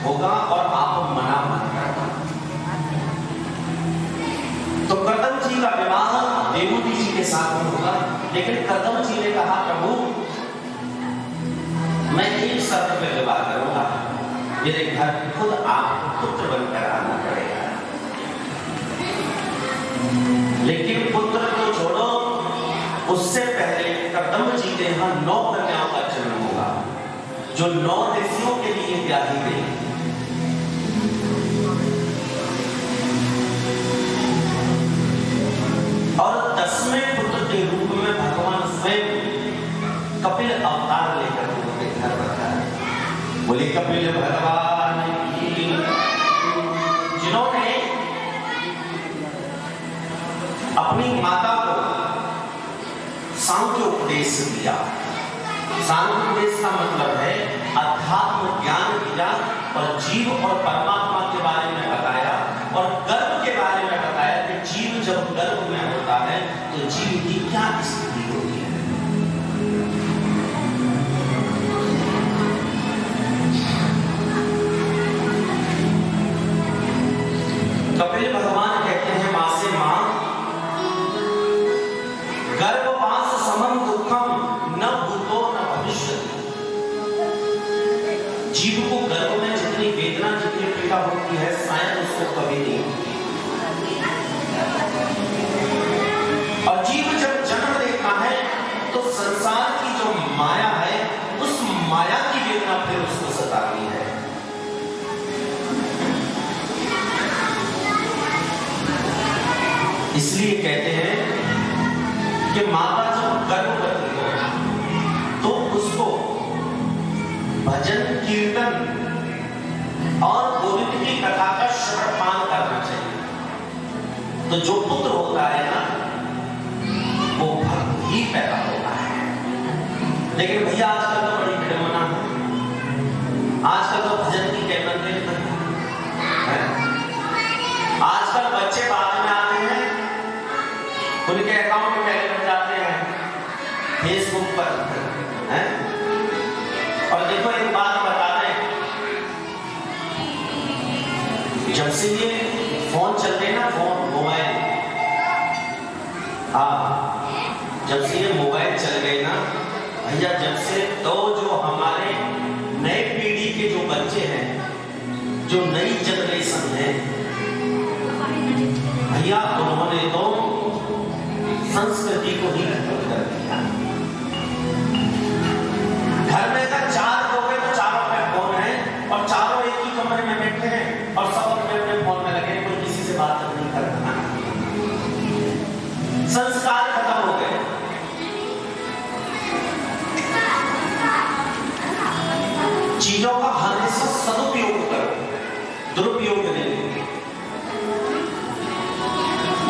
होगा और आप मना मत करना। तो कर्दम जी का विवाह देवहूति जी के साथ होगा, लेकिन कर्दम जी ने कहा, प्रभु मेरे घर खुद आपको पुत्र बनकर आना पड़ेगा। लेकिन पुत्र को छोड़ो, उससे पहले कदम जी के यहाँ 9 कन्याओं का जन्म होगा, जो 9 ऋषियों के लिए ब्याही गई। और 10वें पुत्र के रूप में भगवान स्वयं कपिल अवतार लेकर उनके घर पर आए। बोले कपिल भगवान की, जिन्होंने अपनी माता को सांख्य उपदेश दिया। सांख्य उपदेश का मतलब है अध्यात्म ज्ञान दिया और जीव और परमात्मा के बारे में बताया और गर्भ के बारे में बताया कि जीव जब गर्भ में होता है तो जीव की क्या स्थिति होती है। कपिल भगवान कहते हैं मां से, मां गर्भवास समम दुखम न भूतो न भविष्यति। जीव को गर्भ में जितनी वेदना, जितनी पीड़ा होती है, शायद उसको कभी नहीं होती। और जीव जब जन्म लेता है तो संसार की जो माया है, उस माया की वेदना फिर उसको सताती है। इसलिए कहते हैं कि माता जब गर्भवती हो तो उसको भजन कीर्तन और गोविंद की कथा का श्रवण करना चाहिए। तो जो पुत्र होता है ना, वो भक्त ही पैदा होता है। लेकिन भैया आजकल तो बड़ी विडंबना है, आजकल तो भजन की केवल है। आजकल बच्चे बाद में आते हैं, उनके अकाउंट में पहले बन जाते हैं फेसबुक पर, हैं? और देखो एक बात बता दें, जब से ये फोन चलते हैं ना, फोन मोबाइल, जब से ये मोबाइल चल गए ना भैया, जब से तो जो हमारे नए पीढ़ी के जो बच्चे हैं, जो नई जनरेशन है भैया, उन्होंने तो संस्कृति को ही खत्म कर दिया। घर में अगर 4 लोग हैं तो चारों पे फोन है और चारों एक ही कमरे में बैठे हैं और सब अपने अपने फोन में लगे, कोई किसी से बात नहीं करता। संस्कार खत्म हो गए। चीजों का हमेशा सदुपयोग करो, दुरुपयोग नहीं।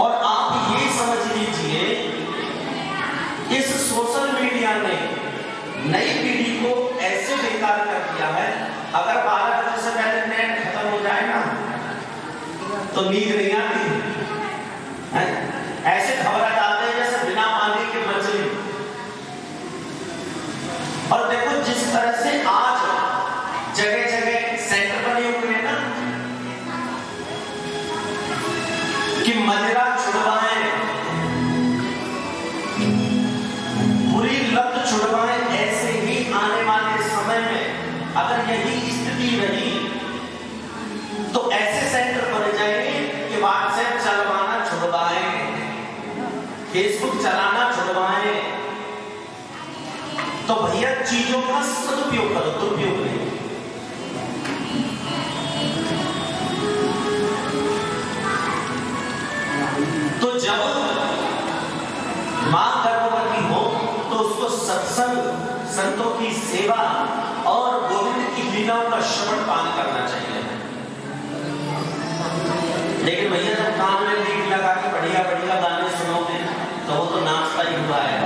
और आप ये समझ लीजिए, इस सोशल मीडिया ने नई पीढ़ी को ऐसे बेकार कर दिया है, अगर 12 बजे से पहले नेट खत्म हो जाए ना तो नींद नहीं आती है। ऐसे खबर डालते हैं जैसे बिना पानी के मछली। और देखो जिस तरह से आज जगह जगह सेंटर बने हुए हैं ना कि मदिरा छुड़वाएं, बुरी लत छुड़वाएं, ऐसे ही आने वाले समय में अगर यही स्थिति रही तो ऐसे सेंटर बन जाएंगे कि व्हाट्सएप चलवाना छुड़वाएं, फेसबुक चलाना छुड़वाएं। तो भैया चीजों का सदुपयोग करो, दुरुपयोग नहीं। तो जब मां गर्भवती हो तो उसको सत्संग, संतों की सेवा और गोविंद की लीलाओं का श्रवण पान करना चाहिए। लेकिन भैया जब कान में लीड लगा के बढ़िया बढ़िया गाने सुनोगे तो वो तो नाचता ही हुआ है।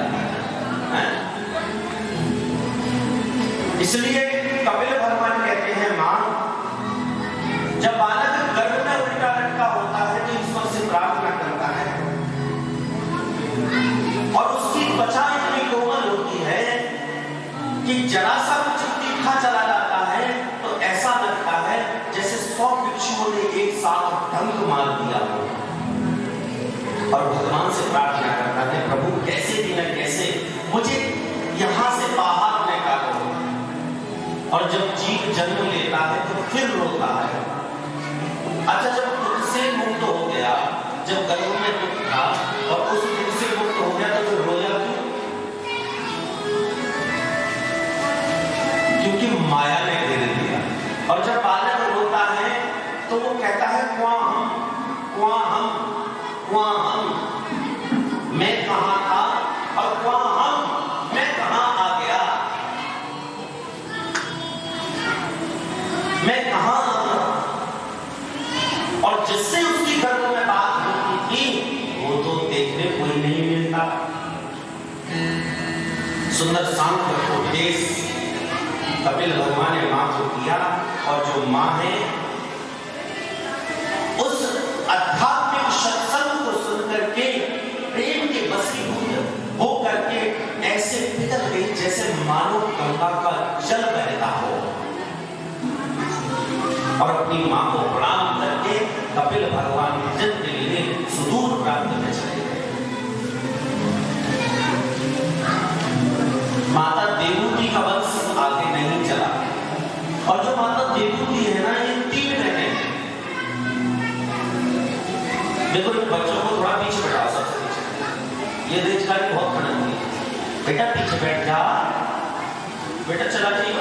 इसलिए कपिल भगवान कहते हैं, मां जब बालक गर्भ में उल्टा लटका होता है तो ईश्वर से प्रार्थना करता है और उसकी त्वचा इतनी कोमल होती है कि जरा सा कुछ तीखा चला जाता है तो ऐसा लगता है जैसे 100 भिक्षुओं ने एक साथ डंक मार दिया हो। और भगवान से प्रार्थना करता है, प्रभु कैसे भी न कैसे मुझे यहां से बाहर निकालो। और जब जीव जन्म लेता है तो फिर रोता है। अच्छा, जब दुख से मुक्त हो गया, जब गर्भ में दुख था और उस दुख से मुक्त हो गया तो फिर रोया क्यों? क्योंकि माया ने घेर दिया। और जब बालक रोता है तो वो कहता है क्वां हम, क्वां हम, क्वां हम, मैं कहां था और क्वां हम, मैं कहां आ गया, मैं कहां आ गया। और जिससे उसकी गर्भ में बात होती थी वो तो देखने कोई नहीं मिलता। सुंदर शांत उपदेश कपिल भगवान ने मां को किया, और जो मां है उस आध्यात्मिक सत्संग को सुनकर के प्रेम के वशीभूत हो करके ऐसे पिघल गई जैसे मानो गंगा का जल बहता हो, और अपनी मां को प्रणाम करके कपिल भगवान जन्म के लिए सुदूर प्रांत में चले गए। माता देवहूति का वंश आगे नहीं चला, और जो माता देवहूति है ना, ये 3 बहनें हैं। देखो बच्चों को थोड़ा पीछे बैठाओ, सबसे पीछे। ये देशकारी बहुत खड़े हुई है, बेटा पीछे बैठ जा, बेटा चला जाइए।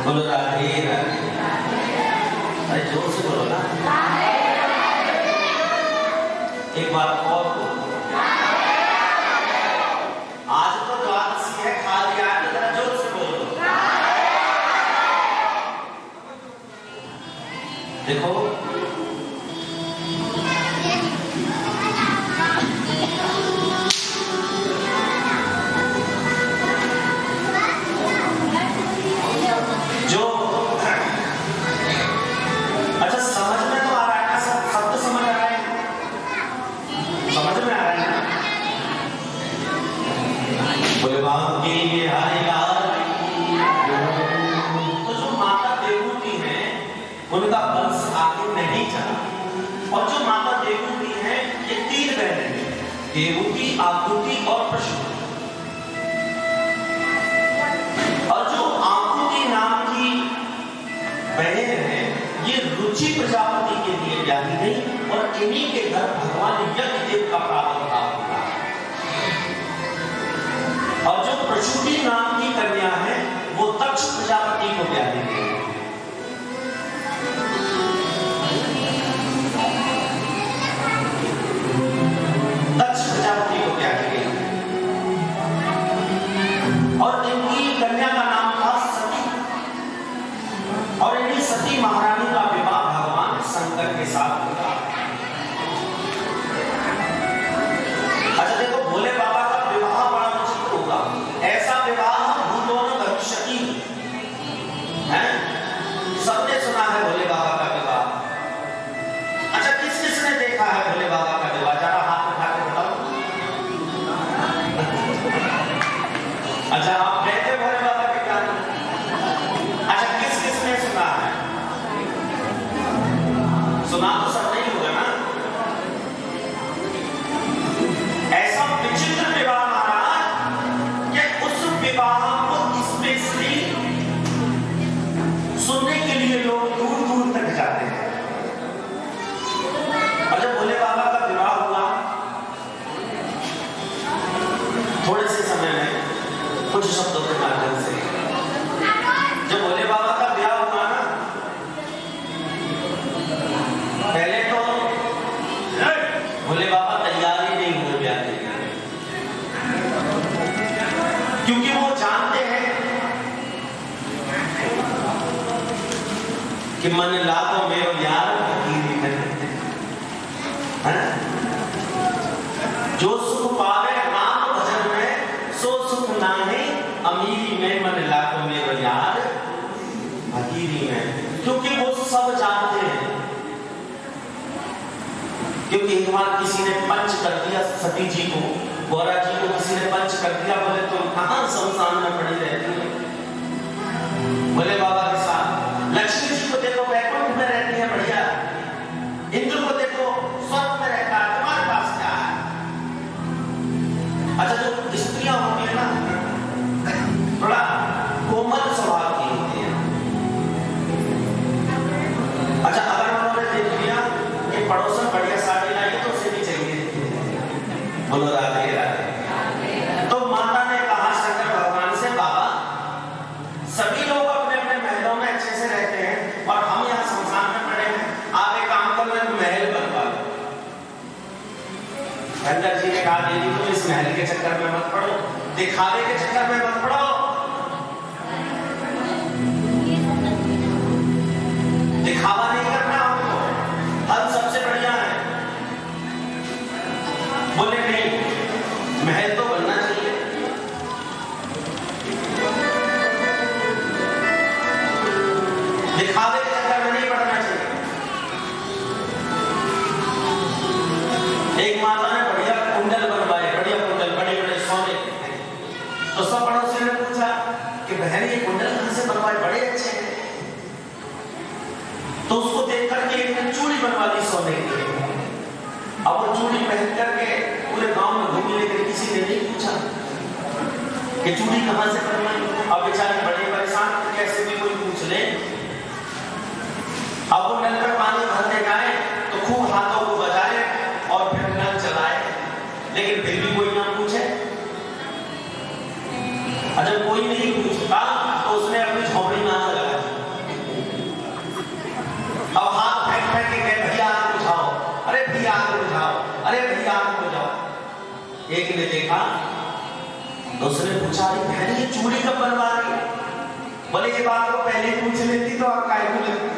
बोलो राधे राधे, अरे जोर से बोलो ना। एक बार और आज तो द्वादशी है, खा लिया है, जरा जोर से बोलो। देखो उनका वंश आगे नहीं चला। और जो माता देवहूति है ये 3 बहनें हैं, देवहूति, आकृति और प्रसूति। और जो आकृति नाम की बहन है ये रुचि प्रजापति के लिए ब्याही गई, और इन्हीं के घर भगवान यज्ञदेव का प्रादुर्भाव हुआ। और जो प्रसूति नाम की कन्या है वो दक्ष प्रजापति को ब्याही गई। दक्ष प्रजापति को ब्याही गई, और इनकी कन्या का नाम था सती। और इन्हीं सती महारानी का विवाह भगवान शंकर के साथ हुआ। अच्छा देखो, भोले बाबा का विवाह बड़ा विचित्र होगा। ऐसा विवाह भूतों में भविष्य है, सबने सुना है भोले बाबा का विवाह। अच्छा, किस किसने देखा है भोले बाबा का विवाह? जरा हाथ उठा के बताओ। अच्छा, आप गए थे भोले बाबा के क्या? अच्छा, किस किसने सुना है? सुना तो सब नहीं होगा ना। ऐसा विचित्र विवाह महाराज कि उस विवाह को स्पेशली सुनने के लिए लोग दूर दूर तक जाते हैं। और जब भोले बाबा का विवाह हुआ, थोड़े से समय में कुछ शब्दों के माध्यम से, जब भोले बाबा का विवाह हुआ ना, पहले तो भोले बाबा तैयार ही नहीं हुए ब्याह के लिए, क्योंकि वो जानते हैं कि मन लाखों में यार जो सुख पावे नाम भजन में, सो सुख नाहे अमीरी में, मन लाखों में यार फकीरी में। क्योंकि वो सब जानते हैं, क्योंकि एक बार किसी ने पंच कर दिया सती जी को, गौरा जी को किसी ने पंच कर दिया। बोले तो कहां शमशान में पड़ी रहती है भोले बाबा के साथ। लक्ष्मी जी को देखो वैकुंठ में रहती है बढ़िया, इंद्र को देखो स्वर्ग में रहता है, तुम्हारे पास क्या है? अच्छा, जो स्त्रियां होती है ना, थोड़ा दिखावे के चक्कर में मत पड़ो। दिखावा नहीं करना हमको, हम सबसे बढ़िया है। बोले नहीं, महल तो बनना चाहिए। दिखावे के चक्कर में नहीं पड़ना चाहिए। एक माता ने बढ़िया कुंडल बनवाए, बढ़िया कुंडल, बड़े बड़े सोने के। तो सब पड़ोसियों ने पूछा कि बहन ये कुंडल कहां से बनवाए, बड़े अच्छे हैं। तो उसको देख करके एक ने चूड़ी बनवा ली सोने की। अब वो चूड़ी पहन करके पूरे गांव में घूमी, लेकिन किसी ने नहीं पूछा कि चूड़ी कहां से बनवाई। अब बेचारे बड़े परेशान, कैसे भी कोई पूछ ले। अब वो नल पर पानी भरने जाए तो खूब हाथों को बजाए और फिर नल चलाए, लेकिन फिर भी कोई ना पूछे। जब कोई नहीं पूछता तो उसने अपनी झोपड़ी में आग लगा दी। अब हाथ फेंक फेंक के कहे भैया आग बुझाओ, अरे भैया आग बुझाओ, अरे भैया आग बुझाओ। एक ने देखा तो उसने पूछा अरे बहन ये चूड़ी कब बनवा रही है? बोले ये बात को पहले पूछ लेती तो आप काय को लगती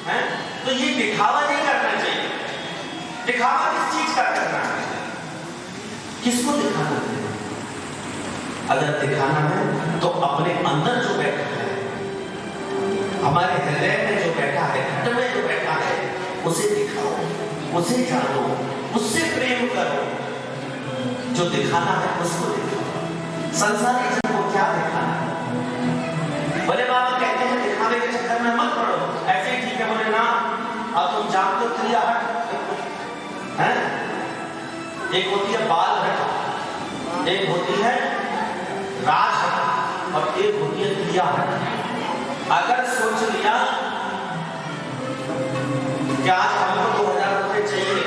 है? तो ये दिखावा नहीं करना चाहिए। दिखावा किस चीज का करना है? किसको दिखाना है? अगर दिखाना है तो अपने अंदर जो बैठा है, हमारे हृदय में जो बैठा है, घट में जो बैठा है, उसे दिखाओ, उसे जानो, उससे प्रेम करो। जो दिखाना है उसको दिखाओ। संसारी जन को क्या दिखाना है? बोले बाबा कहते हैं दिखावे के चक्कर में मत पड़ो, ऐसे ही ठीक है। बोले ना, अब तुम जानते हो क्रिया हट है, एक होती है बाल हट, एक होती है राज हट और एक होती है क्रिया हट। अगर सोच लिया कि आज हमको 2000 रुपए चाहिए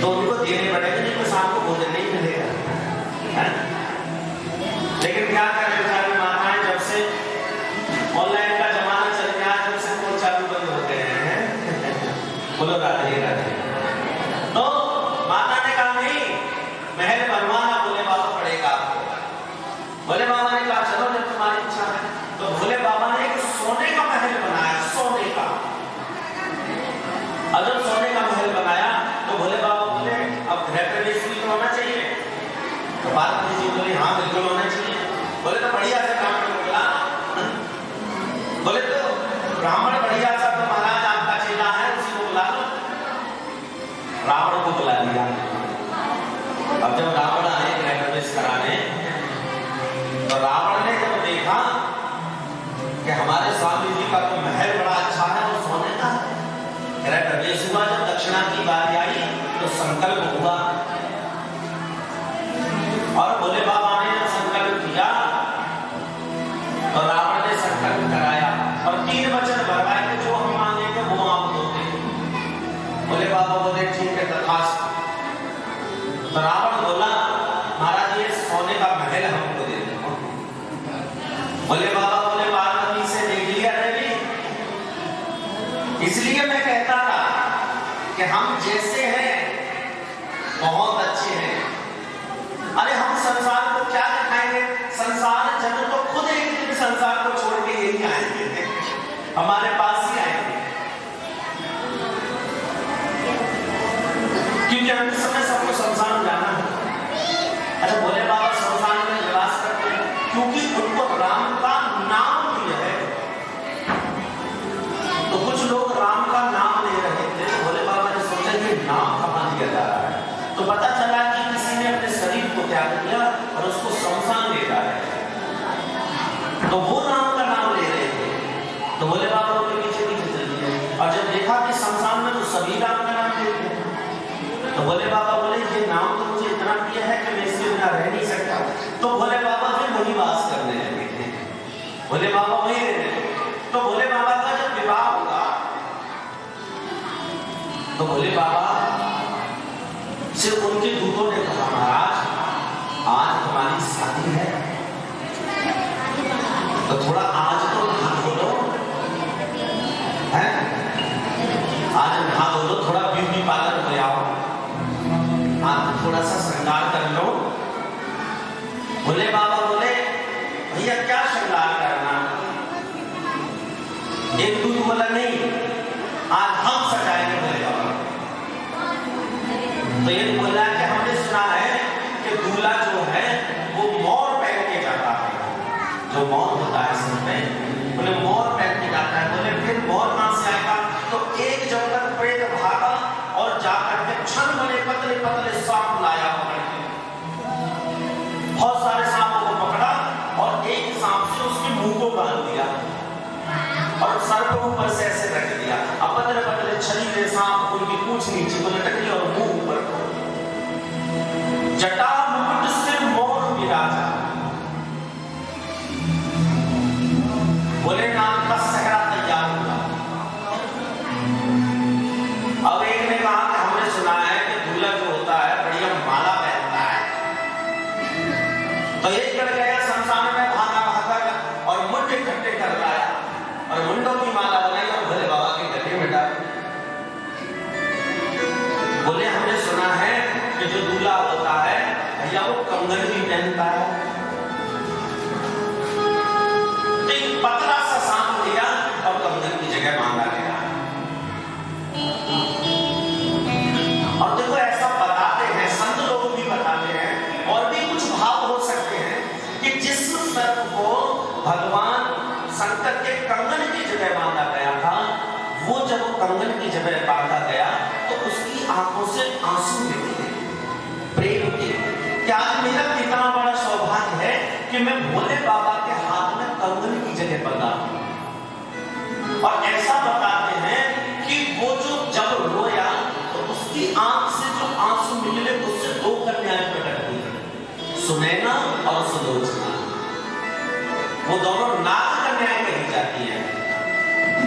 तो उनको देने पड़ेंगे, नहीं तो शाम को भोजन नहीं मिलेगा है? लेकिन क्या करें सारी माताएं, जब से ऑनलाइन का जमाना चल गया, जब से फोन चालू बंद हो गए हैं। बोलो राधे राधे। तो माता ने कहा नहीं, महल बनवाना भोले बाबा पड़ेगा आपको। भोले बाबा ने कहा चलो जब तुम्हारी इच्छा है। तो भोले बाबा ने एक सोने का महल बनाया, सोने का। और जब सोने का महल बनाया तो भोले बाबा बोले अब गृह प्रवेश भी होना चाहिए। तो पार्वती जी बोले हाँ बिल्कुल होना चाहिए। बोले तो बढ़िया से ब्राह्मण को बुला। बोले तो ब्राह्मण बढ़िया सा, तो महाराज आपका चेला है उसी को बुला लो। रावण को बुला लिया। अब जब रावण आए गृह प्रवेश कराने, तो रावण ने जब देखा कि हमारे स्वामी जी का तो महल बड़ा अच्छा है और सोने का है, गृह प्रवेश हुआ। जब दक्षिणा की बारी आई तो संकल्प हुआ और भोले बाबा ने जब संकल्प किया तो रावण ने संकल्प कराया और 3 वचन भरवाए कि जो हम मांगेंगे वो आप दोगे। भोले बाबा बोले ठीक है तथास्तु। तो रावण बोला महाराज ये सोने का महल हमको दे दो। भोले बाबा बोले पार्वती से देख लिया नहीं, इसलिए मैं कहता था कि हम जैसे हैं बहुत अच्छे हैं। अरे हम संसार को क्या दिखाएंगे? संसार जन तो खुद एक दिन संसार को छोड़ के यही आएंगे, हमारे पास ही आएंगे, क्योंकि हम इस समय सबको संसार में जाना है। अच्छा भोले बाबा संसार में निवास करते हैं क्योंकि उनको राम का नाम दिया है। तो कुछ लोग राम का नाम ले रहे थे, भोले बाबा ने सोचा कि नाम कहां दिया जा रहा है। तो पता चला कि किसी ने अपने शरीर को त्याग किया और उसको शमशान ले जा रहे थे, तो वो राम का नाम ले रहे थे। तो भोले बाबा उनके पीछे पीछे चल दिए और जब देखा कि शमशान में तो सभी राम का नाम लेते हैं, तो भोले बाबा बोले ये नाम तो मुझे इतना प्रिय है कि मैं इसके बिना रह नहीं सकता। तो भोले बाबा फिर वही वास करने लगे थे, भोले बाबा वही रहने। तो भोले बाबा का जब विवाह हुआ तो भोले बाबा से उनके दूतों ने कहा महाराज आज हमारी शादी है, तो थोड़ा आज तो नहा धो लो है, आज नहा धो लो, थोड़ा ब्यूटी पार्लर हो आओ, आज थोड़ा सा श्रृंगार कर लो। भोले बाबा बोले भैया क्या श्रृंगार करना? एक दूध बोला नहीं, आज हम सजाएंगे भोले बाबा। तो ये बोला कि हमने सुना है कि दूल्हा जो है वो मोर पहन के जाता है, जो मोर होता है सिर पे, बोले मोर पहन के जाता है। बोले फिर मोर कहां से आएगा? तो एक जंगल प्रेत भागा और जाकर के क्षण बने पतले पतले सांप लाया पकड़ के, बहुत सारे सांपों को पकड़ा और एक सांप से उसके मुंह को बांध दिया और सर को ऊपर से ऐसे रख दिया। अब पतले पतले छलीले सांप उनकी पूंछ नीचे को लटक गई और मुंह ऊपर, जटा मुकुट से मोर विराजा, भोलेनाथ का सहरा तैयार हुआ। अब एक ने कहा कि हमने सुना है कि दूल्हा जो होता है बढ़िया माला पहनता है। तो एक लड़ गया शमशान में भागा भागा और मुंड इकट्ठे कर लाया और मुंडों की माला बनाई और भोले बाबा के गले में डाली। बोले हमने सुना है कि जो दूल्हा होता है भैया वो कंगन भी पहनता है। तो एक पतला सा सांप लिया और कंगन की जगह बांधा गया। और देखो ऐसा बताते हैं, संत लोग भी बताते हैं, और भी कुछ भाव हो सकते हैं कि जिस सर्प को भगवान शंकर के कंगन की जगह बांधा गया था, वो जब कंगन की जगह बांधा गया तो उसकी आंखों से आंसू निकले प्रेम के। क्या मेरा कितना बड़ा सौभाग्य है कि मैं भोले बाबा के हाथ में कंगन की जगह बंधा हूं। और ऐसा बताते हैं कि वो जो जब रोया तो उसकी आंख से जो आंसू निकले उससे दो कन्याएं प्रकट हुई, सुनैना और सुलोचना। वो दोनों नाग कन्याएं कही जाती है,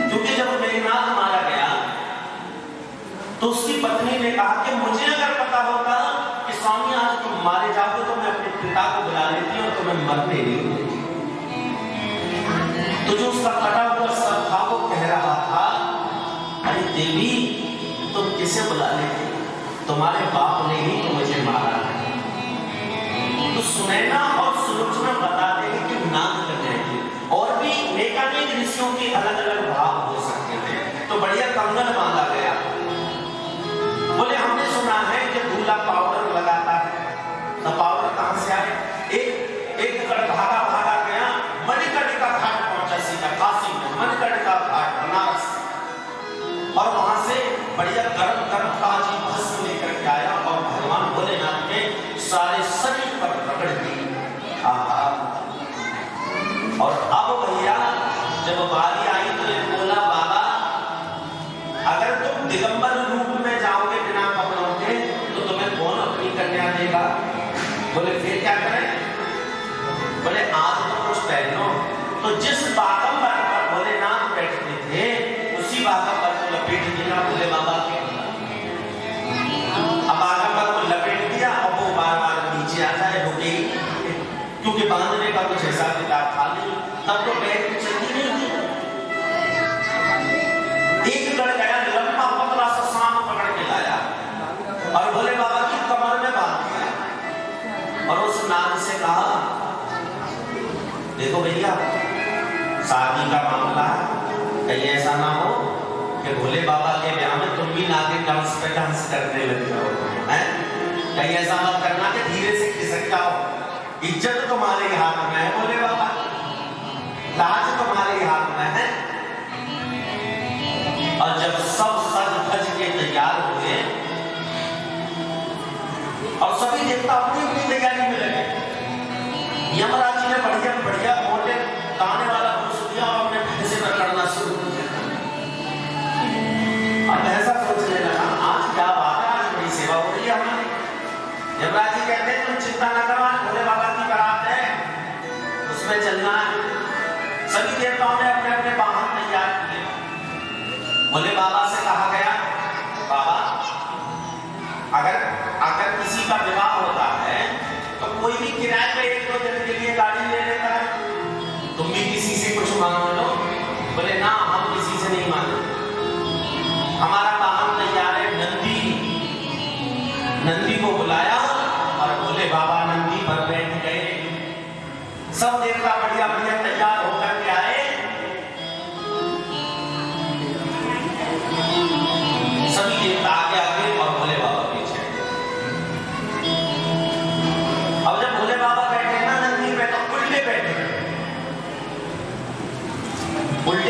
क्योंकि जब मेघनाथ मारा गया तो उसकी पत्नी ने कहा कि मुझे अगर पता होता कि स्वामी आज तुम मारे जाओगे तो मैं अपने पिता को बुला लेती और तुम्हें मरने नहीं देती। तो जो उसका कटा हुआ सर था वो कह रहा था, अरे देवी तुम किसे बुला लेते, तुम्हारे बाप ने ही तो मुझे मारा है। तो सुनैना और सुलोचना बताते हैं कि नाग कन्या थी। और भी अनेक ऋषियों के अलग अलग भाव हो सकते थे। तो बढ़िया कंगन बांधा गया। बोले हमने सुना है कि दूल्हा पाउडर लगाता है, तो पाउडर कहां से आए? एक भागा भागा गया, मणिकर्णिका घाट पहुंचा सीधा काशी में, मणिकर्णिका घाट बनारस, और वहां से बढ़िया गर्म गर्म ताजी भस्म लेकर के आया और भगवान भोलेनाथ के सारे शरीर पर रगड़ दी। और अब भैया जब बारी आई तो ये बोला, बाबा अगर तुम दिगंबर रूप में जाओगे बिना कपड़ों के तो तुम्हें कौन अपनी कन्या देगा? बोले फिर क्या करें? बोले आज तो कुछ पहनो। तो जिस बागंबर पर भोलेनाथ बैठते थे उसी बागंबर को लपेट दिया भोले बाबा के। अब बागंबर को लपेट दिया और वो बार बार नीचे आता है, रुके, क्योंकि बांधने का कुछ हिसाब किताब था नहीं, तब तो पैर की चलती नहीं थी। एक लड़ गया, लंबा पतला सा सांप पकड़ के लाया और भोले बाबा की कमर में बांध दिया और उस नाग से कहा, देखो भैया शादी का मामला है, कहीं ऐसा ना हो कि भोले बाबा के ब्याह में तुम भी नागिन डांस पे डांस करने लग जाओ, हैं? कहीं ऐसा मत करना कि धीरे से खिसक जाओ। इज्जत तुम्हारे हाथ में है भोले बाबा, लाज तुम्हारे हाथ में है। और जब सब सज धज के तैयार हुए और सभी देवता अपनी अपनी तैयारी में लगे, यमराज जी ने बढ़िया बढ़िया मोटे गाने वाला पुरुष दिया और अपने भैंसे पर लड़ना शुरू कर दिया। अब ऐसा सोचने लगा, आज क्या बात है, आज बड़ी सेवा हो रही है हमारी। यमराज जी कहते हैं तुम चिंता न करो, भोले बाबा की बारात है, उसमें चलना है। सभी देवताओं ने अपने अपने वाहन तैयार किए। भोले बाबा से कहा गया, बाबा अगर किसी का विवाह होता है तो कोई भी किराए पे एक दो दिन के लिए गाड़ी ले लेता है, तुम भी किसी से कुछ मांग लो। बोले ना, हम किसी से नहीं मांगे, हमारा वाहन तैयार है। नंदी को बुलाया और भोले बाबा नंदी पर बैठ गए सब देवता बढ़िया बढ़िया तैयार होकर के आए। सभी देवता आगे आगे और भोले बाबा पीछे। अब जब भोले बाबा बैठे ना नंदी पे, तो उल्टे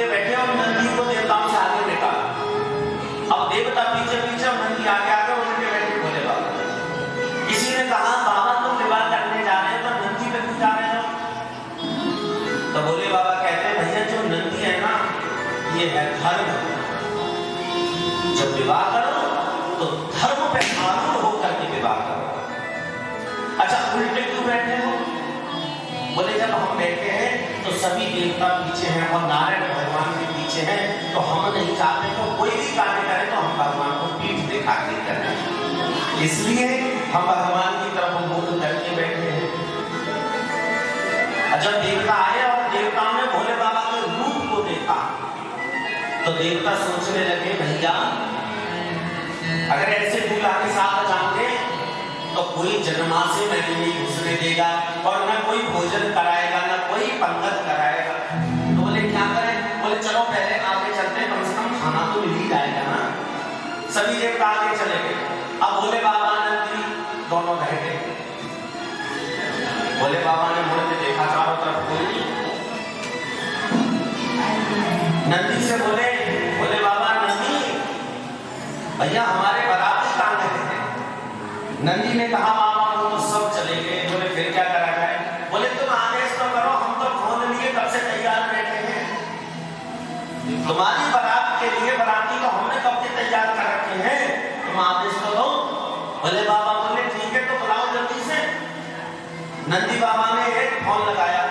बैठे और नंदी को देवताओं से आगे निकाला। अब देवता पीछे पीछे और नंदी आगे आगे, उल्टे बैठे भोले बाबा। किसी ने कहा बाबा तुम विवाह करने जा रहे हो तो नंदी पे क्यों जा रहे हो? तो भोले बाबा कहते हैं भैया जो नंदी है ना ये है धर्म। जब विवाह करो तो धर्म पे आरूढ़ होकर के विवाह करो। अच्छा उल्टे क्यों बैठे हो? बोले जब हम बैठे हैं तो सभी देवता पीछे हैं और नारायण भगवान के पीछे हैं, तो हम नहीं चाहते तो कोई भी कार्य करे तो हम भगवान को पीठ दिखा के करें, इसलिए हम भगवान की तरफ मुख करके बैठे हैं। जब देवता आए और देवताओं ने भोले बाबा के रूप को देखा तो देवता सोचने लगे भैया अगर ऐसे दूल्हा के साथ जाओगे तो कोई जन्माशय में नहीं घुसने देगा और न कोई भोजन कराएगा न कोई पंगत कराएगा। तो बोले क्या करें? बोले चलो पहले आगे चलते हैं, कम से कम खाना तो मिल ही जाएगा ना। सभी देवता आगे चले गए। अब भोले बाबा नंदी दोनों बैठे। भोले बाबा ने मुड़ के देखा चारों तरफ कोई नहीं। नंदी से बोले भोले बाबा नंदी भैया हमारे बराबर काम है। नंदी ने कहा बाबा वो तो सब चले गए। बोले फिर क्या करा जाए? बोले तुम आदेश तो करो, हम तो फोन लिए कब से तैयार बैठे हैं। तुम्हारी बारात के लिए बाराती को हमने कब से तैयार कर रखे हैं, तुम आदेश तो दो। भोले बाबा बोले ठीक है तो बुलाओ जल्दी से। नंदी बाबा ने एक फोन लगाया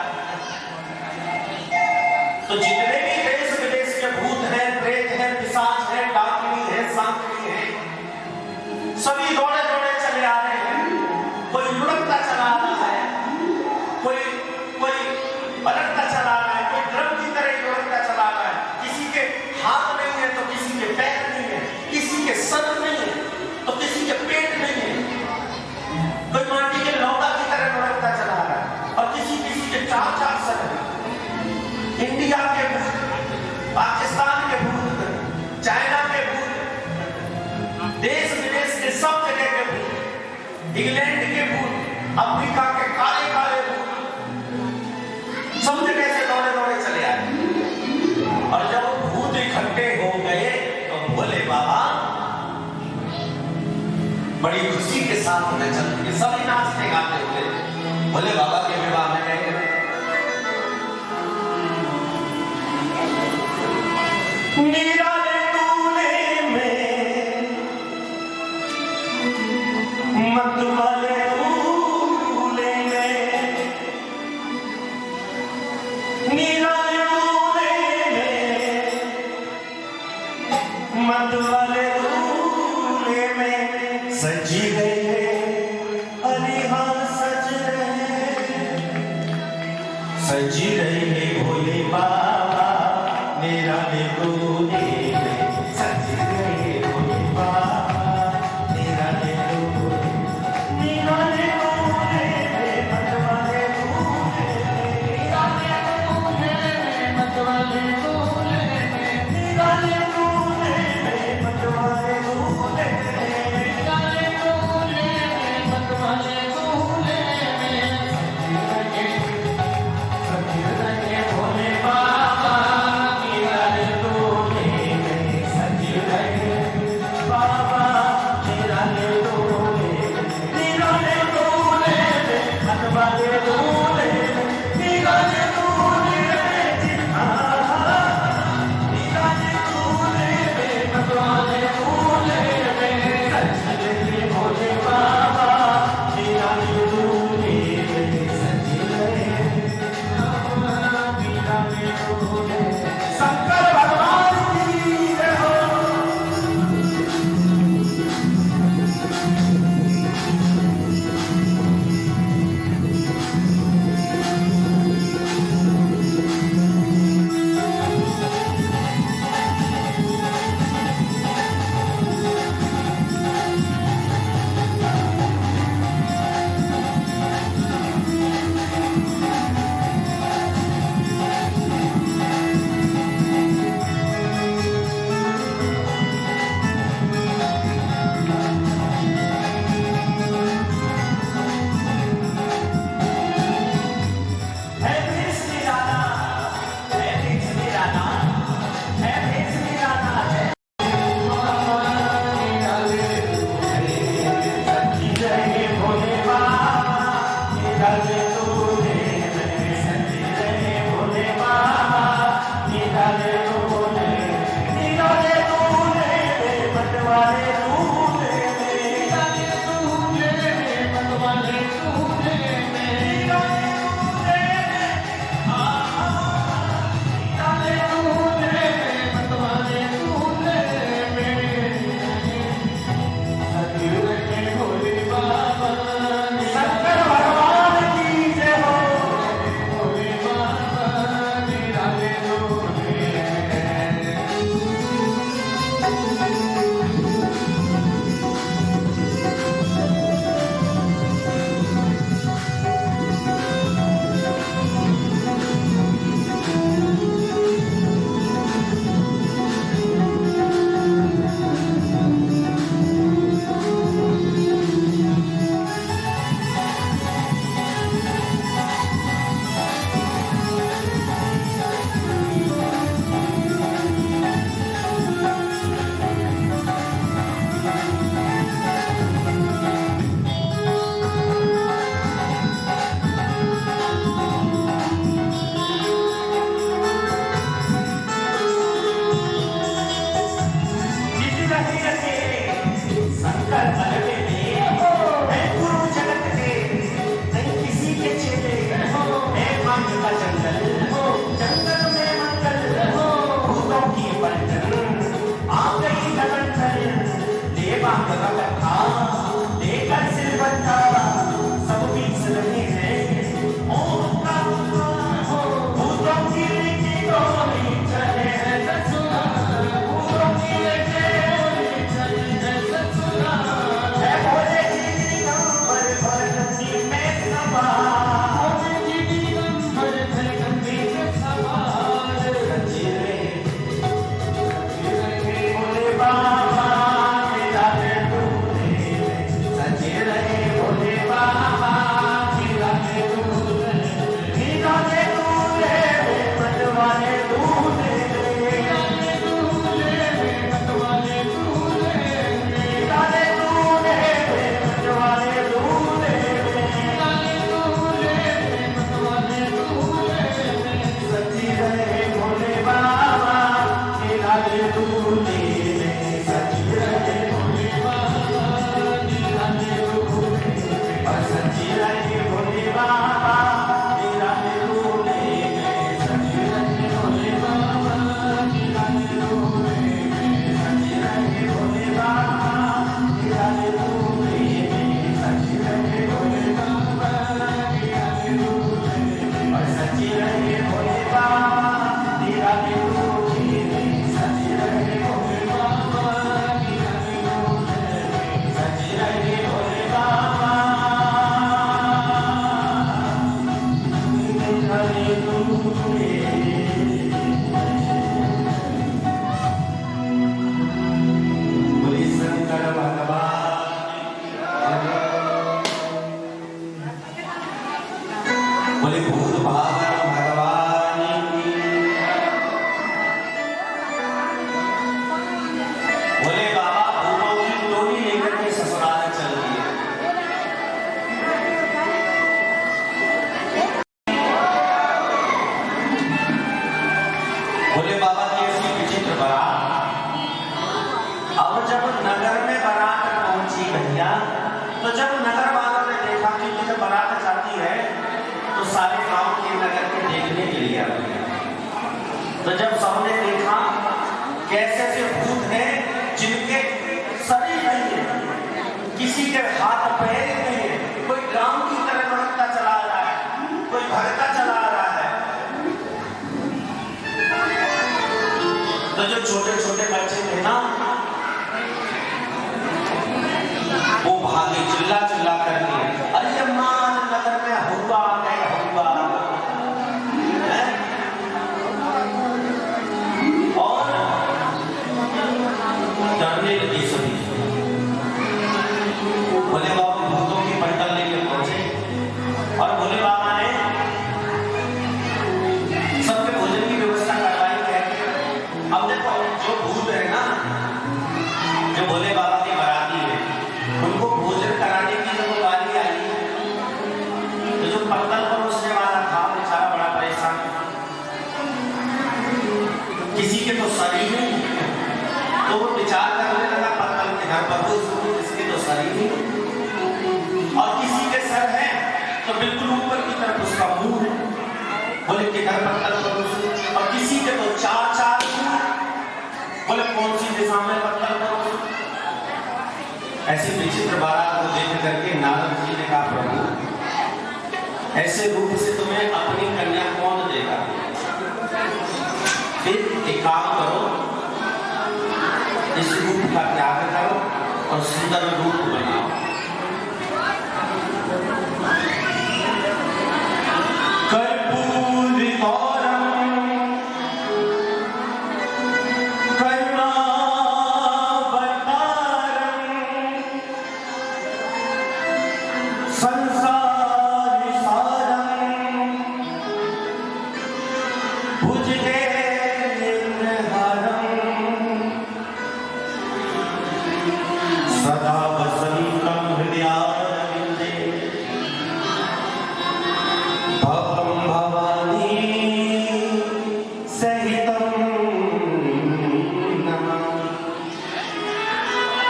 तो जितने भी देश विदेश के भूत हैं, प्रेत हैं, पिशाच हैं, डाकिनी है, सांकनी है, सभी दौड़े दौड़े चले आ रहे हैं। कोई लुढ़कता चला आ रहा है, कोई पलटता चला आ रहा है, कोई ड्रम की तरह लुढ़कता चला आ रहा है। किसी के हाथ नहीं है तो किसी के पैर नहीं है, किसी के सर नहीं है तो किसी के पेट नहीं है। कोई माटी के लौटा की तरह लुढ़कता चला आ रहा है और किसी के चार चार सर है। इंडिया के भूत, पाकिस्तान के भूत, चाइना के भूत, देश विदेश के सब जगह के भूत, इंग्लैंड के भूत, अफ्रीका के काले काले भूत, सब जगह से दौड़े दौड़े चले आए। और जब भूत इकट्ठे हो गए तो भोले बाबा बड़ी खुशी के साथ में चलते हैं, सभी नाचते गाते हुए भोले बाबा के विवाह में गए। निराले दूल्हे में मत वाले दूल्हे में, निराले दूल्हे में मत वाले दूल्हे में सज गए। अरे हाँ सज रहे भोले बाबा निराले दूल्हे में सज गए भोले बाबा निराले दूल्हे में मतवाले दूल्हे में, निराले दूल्हे में मतवाले दूल्हे में, निराले दूल्हे में मतवाले दूल्हे में, निराले दूल्हे में मतवाले दूल्हे में सज रहे भोले बाबा निराले दूल्हे में। जो भूत पत्तल परोसने वाला था बेचारा बड़ा परेशान। किसी के तो सर ही नहीं, तो वो विचार करने लगा पत्तल के घर पर इसके तो सर ही नहीं, और किसी के सर है तो बिल्कुल ऊपर की तरफ उसका मुंह है, बोले किधर पत्तल परोसूं, और किसी के तो चार बोले कौन सी दिशा में पत्तल परोसूं। ऐसी विचित्र बारात को देख करके नारद जी ने कहा प्रभु ऐसे रूप से तुम्हें अपनी कन्या कौन देगा, फिर एक काम करो इस रूप का त्याग करो और सुंदर रूप बनाओ। कर्पूर गौरम करुणावतारम संसार सारम भुजगेन्द्रहारम सदा वसन्तं हृदयारविन्दे भवं भवानी सहितं नमामि।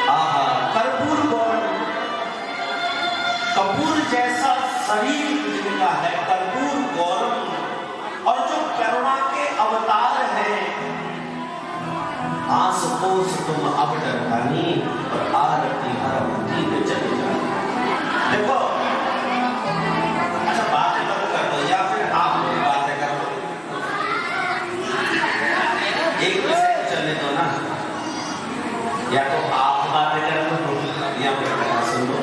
आहा, कर्पूर गौरम, कपूर जैसा शरीर जिनका है, कर्पूर गौरम, और जो करुणा के अवतार हैं, आस पोस तुम अब डरकानी और आरती हरमती में चले जाओ। देखो अच्छा बातें तो कर दो या फिर आप लोग बातें कर दो, एक विषय चलने दो ना, या तो आप बातें कर दो या फिर सुन लो।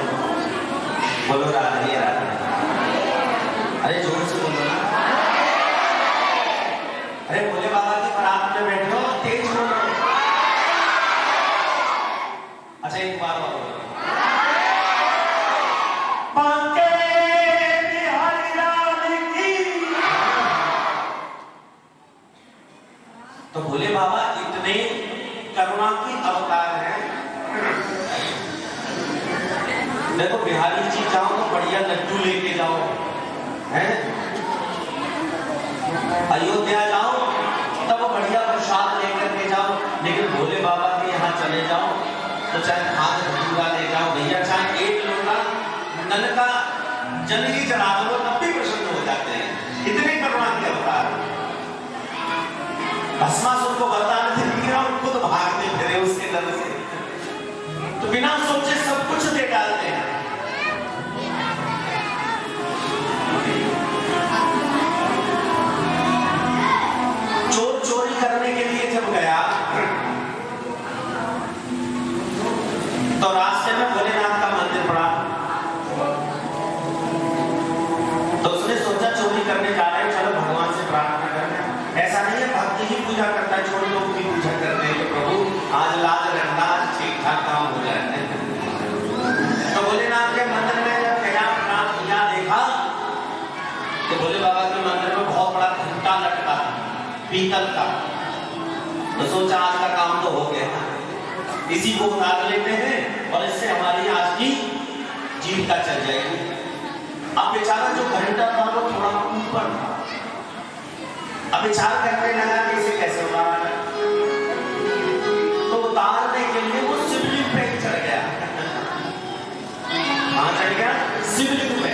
बोलो राधे राधे, अरे जोर से बोलो ना, अरे भोले बाबा की बारात में बैठे हो तेज बोलो। अच्छा एक बार और बांके बिहारी लाल की। तो भोले बाबा इतने करुणा की अवतार हैं। देखो बिहारी जी जाओ तो बढ़िया लड्डू लेके जाओ, हैं? अयोध्या जाओ तब बढ़िया प्रसाद लेकर के जाओ, लेकिन भोले बाबा के यहाँ चले जाओ तो चाहे भाग भटूरा ले जाओ भैया, चाहे एक लोटा नल का जल ही चढ़ा दो तब भी प्रसन्न हो जाते हैं, इतने करुणा के अवतार। भस्मासुर को वरदान दे दिया और खुद भागते फिरे उसके दर से, तो बिना सोचे सब कुछ दे डालते हैं। चोर चोरी करने के लिए जब गया तो रास्ते में भोलेनाथ का मंदिर पड़ा, तो उसने सोचा चोरी करने जा रहे हैं, चलो भगवान से प्रार्थना करते हैं। ऐसा नहीं है भक्ति ही पूजा करता है, चोर लोग भी पूजा करते हैं कि प्रभु आज लाज रखना, आज ठीक ठाक काम हो जाए। तो भोलेनाथ के मंदिर में जब गया प्रणाम किया, देखा तो भोले बाबा के मंदिर में बहुत बड़ा घंटा लटका पीतल का, तो सोचा आज का काम तो हो गया, इसी को उतार लेते हैं और इससे हमारी आज की जीविका चल जाएगी। अब बेचारा जो घंटा था वो थोड़ा ऊपर था, अब विचार करने लगा कि इसे कैसे उतारा जाए, तो उतारने के लिए वो शिवलिंग पे चढ़ गया। कहां चढ़ गया? शिवलिंग पे।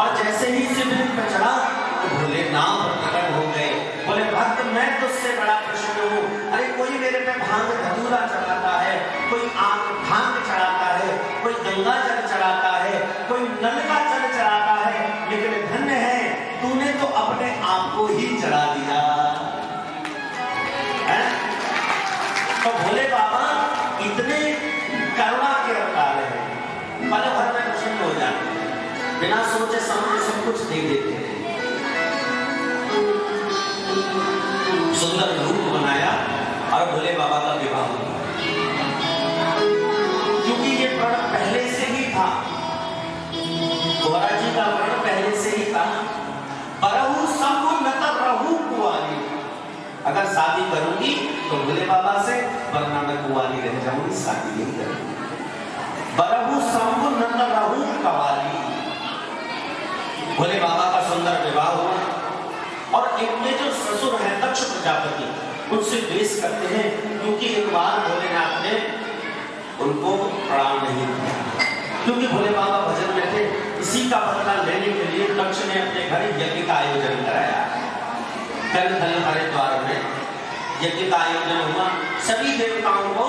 और जैसे ही शिवलिंग पे चढ़ा तो भोलेनाथ प्रकट हो गए, बोले भक्त मैं तुझसे बड़ा प्रसन्न हूँ। अरे कोई मेरे पे भांग धतूरा चढ़ाता है, कोई आग भांग चढ़ाता है, कोई गंगा जल चढ़ाता है, कोई नल का जल चढ़ाता है, लेकिन धन्य है तूने तो अपने आप को ही चढ़ा दिया है? तो भोले बाबा इतने करुणा के अवतार हैं, पल भर में प्रसन्न हो जाते हैं, बिना सोचे समझे सब कुछ दे देते हैं। सुंदर रूप बनाया और भोले बाबा का विवाह हुआ, क्योंकि ये प्रण पहले से ही था, कुंवरा जी का प्रण पहले से ही था। बरहु सबको नतर रहू कुंवारी, अगर शादी करूंगी तो भोले बाबा से, वरना मैं कुंवारी रह जाऊंगी, शादी नहीं करूंगी। बरहु सबको नतर रहू कुंवारी, भोले बाबा का सुंदर विवाह हुआ और इनके जो ससुर है दक्ष प्रजापति उनसे द्वेष करते हैं, क्योंकि एक बार भोलेनाथ ने उनको प्रणाम नहीं किया, क्योंकि भोले बाबा भजन में थे। इसी का बदला लेने के लिए दक्ष ने अपने घर यज्ञ का आयोजन कराया। कल हरिद्वार में यज्ञ का आयोजन हुआ, सभी देवताओं को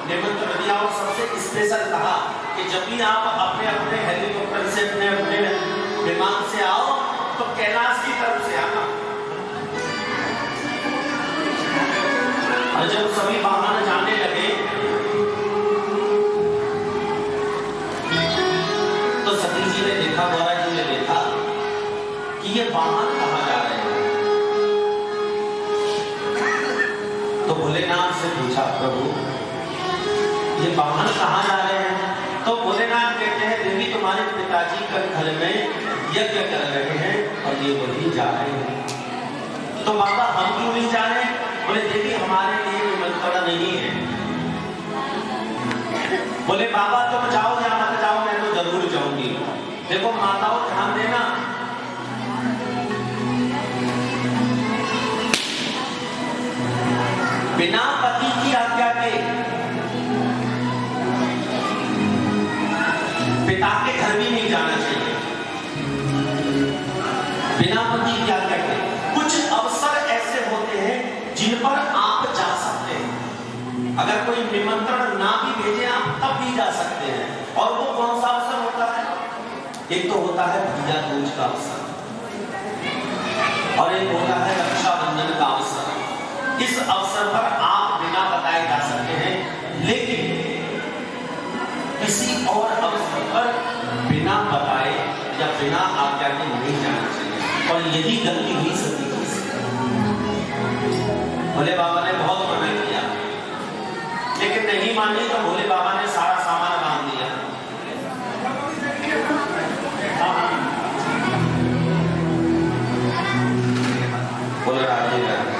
निमंत्रण दिया और सबसे स्पेशल कहा कि जब भी आप अपने अपने हेलीकॉप्टर से अपने अपने विमान से आओ तो कैलाश की तरफ से आना। और जब सभी वाहन जाने लगे तो सती जी ने देखा, गौरा जी ने देखा कि ये वाहन कहां जा रहे हैं। तो भोलेनाथ से पूछा, प्रभु ये वाहन कहां जा रहे हैं? तो भोलेनाथ कहते हैं, देवी तुम्हारे पिताजी के घर में यज्ञ कर रहे हैं और ये वही जा रहे हैं। तो बाबा हम क्यों नहीं जा रहे? बोले देवी हमारे लिए निमंत्रण नहीं है। बोले बाबा तुम जाओ या मत जाओ, मैं तो जरूर जाऊंगी। देखो माताओं ध्यान देना, बिना पति की आज्ञा के पिता के घर भी नहीं जाना चाहिए, बिना पति की आज्ञा के। कुछ अवसर ऐसे होते हैं जिन पर आप जा सकते हैं, अगर कोई निमंत्रण ना भी भेजे आप तब भी जा सकते हैं। और वो कौन सा अवसर होता है? एक तो होता है भैया दूज का अवसर और एक होता है रक्षाबंधन का अवसर। इस अवसर पर आप बिना बताए जा सकते हैं, लेकिन किसी और अवसर पर बिना बताए या बिना आज्ञा के नहीं जाना चाहिए। और यही गलती हुई सती जी से। भोले बाबा ने बहुत मना किया, लेकिन नहीं मानी तो भोले बाबा ने सारा सामान बांध दिया। बोले राधे राधे।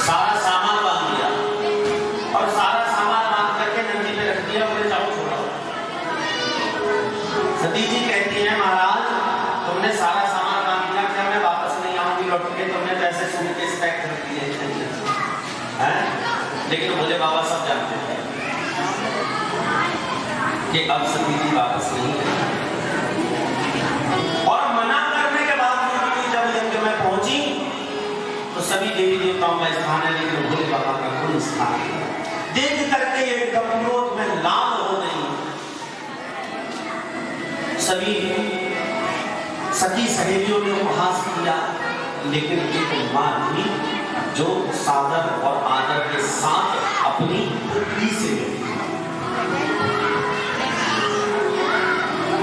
सारा सामान बांध दिया और सारा सामान बांध करके नंदी पे रख दिया। बोले जाओ छोड़ो। सती जी कहती है, महाराज तुमने सारा सामान बांध दिया, क्या मैं वापस नहीं आऊंगी लौट के? तुमने पैसे सूटकेस पैक कर दिए हैं। लेकिन भोले बाबा सब जानते हैं कि अब सती जी वापस नहीं है। और मना करने के बाद जब यज्ञ में पहुंची तो सभी देवी देवताओं का स्थान है, लेकिन भोले बाबा का कोई स्थान नहीं। देख करके एकदम क्रोध में लाल हो गई। सभी सती सहेलियों ने उपहास किया, लेकिन एक मां थी जो सादर और आदर के साथ अपनी पुत्री से मिली।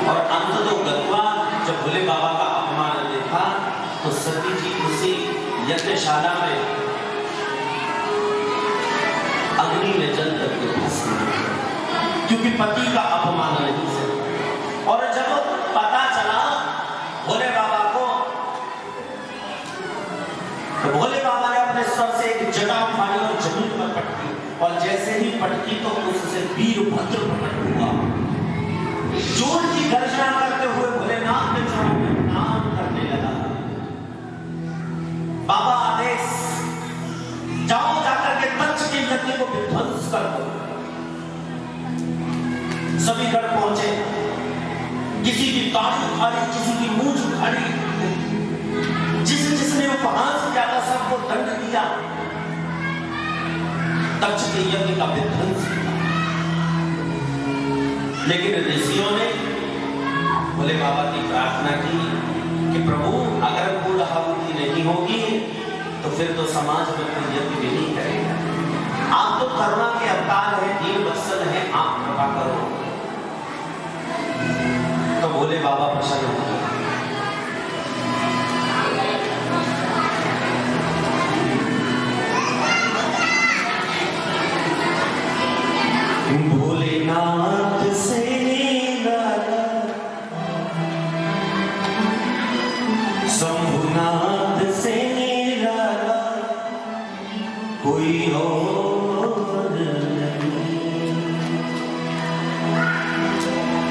और अंततः गरुआ जब भोले बाबा का अपमान देखा तो सती जी उसी यज्ञशाला में अग्नि में जल करके भस्म, क्योंकि पति का अपमान नहीं से। और जब पता चला भोले बाबा को, तो भोले बाबा ने अपने सर से एक जटा उठाई और जमीन पर पटकी, और जैसे ही पटकी तो उससे वीरभद्र प्रकट हुआ। जोर की गर्जना करते हुए भोलेनाथ के चरणों में प्रणाम करने लगा। बाबा आदेश, जाओ जाकर के दक्ष के यज्ञ को विध्वंस कर दो। सभी गढ़ पहुंचे, किसी की दाढ़ी उखाड़ी, किसी की मूंछ उखाड़ी, जिसने उपहास किया था सबको दंड दिया, दक्ष के यज्ञ का विध्वंस किया। लेकिन ऋषियों ने भोले बाबा की प्रार्थना की कि प्रभु अगर कुल आहुति नहीं होगी तो फिर तो समाज में कोई यज्ञ भी नहीं करेगा। आप तो करुणा के अवतार हैं, दीन वत्सल हैं, आप कृपा करो। तो भोले बाबा प्रसन्न हो गए। भोलेनाथ से शंभुनाथ से कोई और नहीं,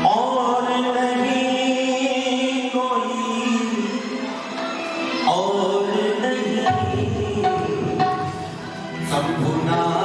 और ना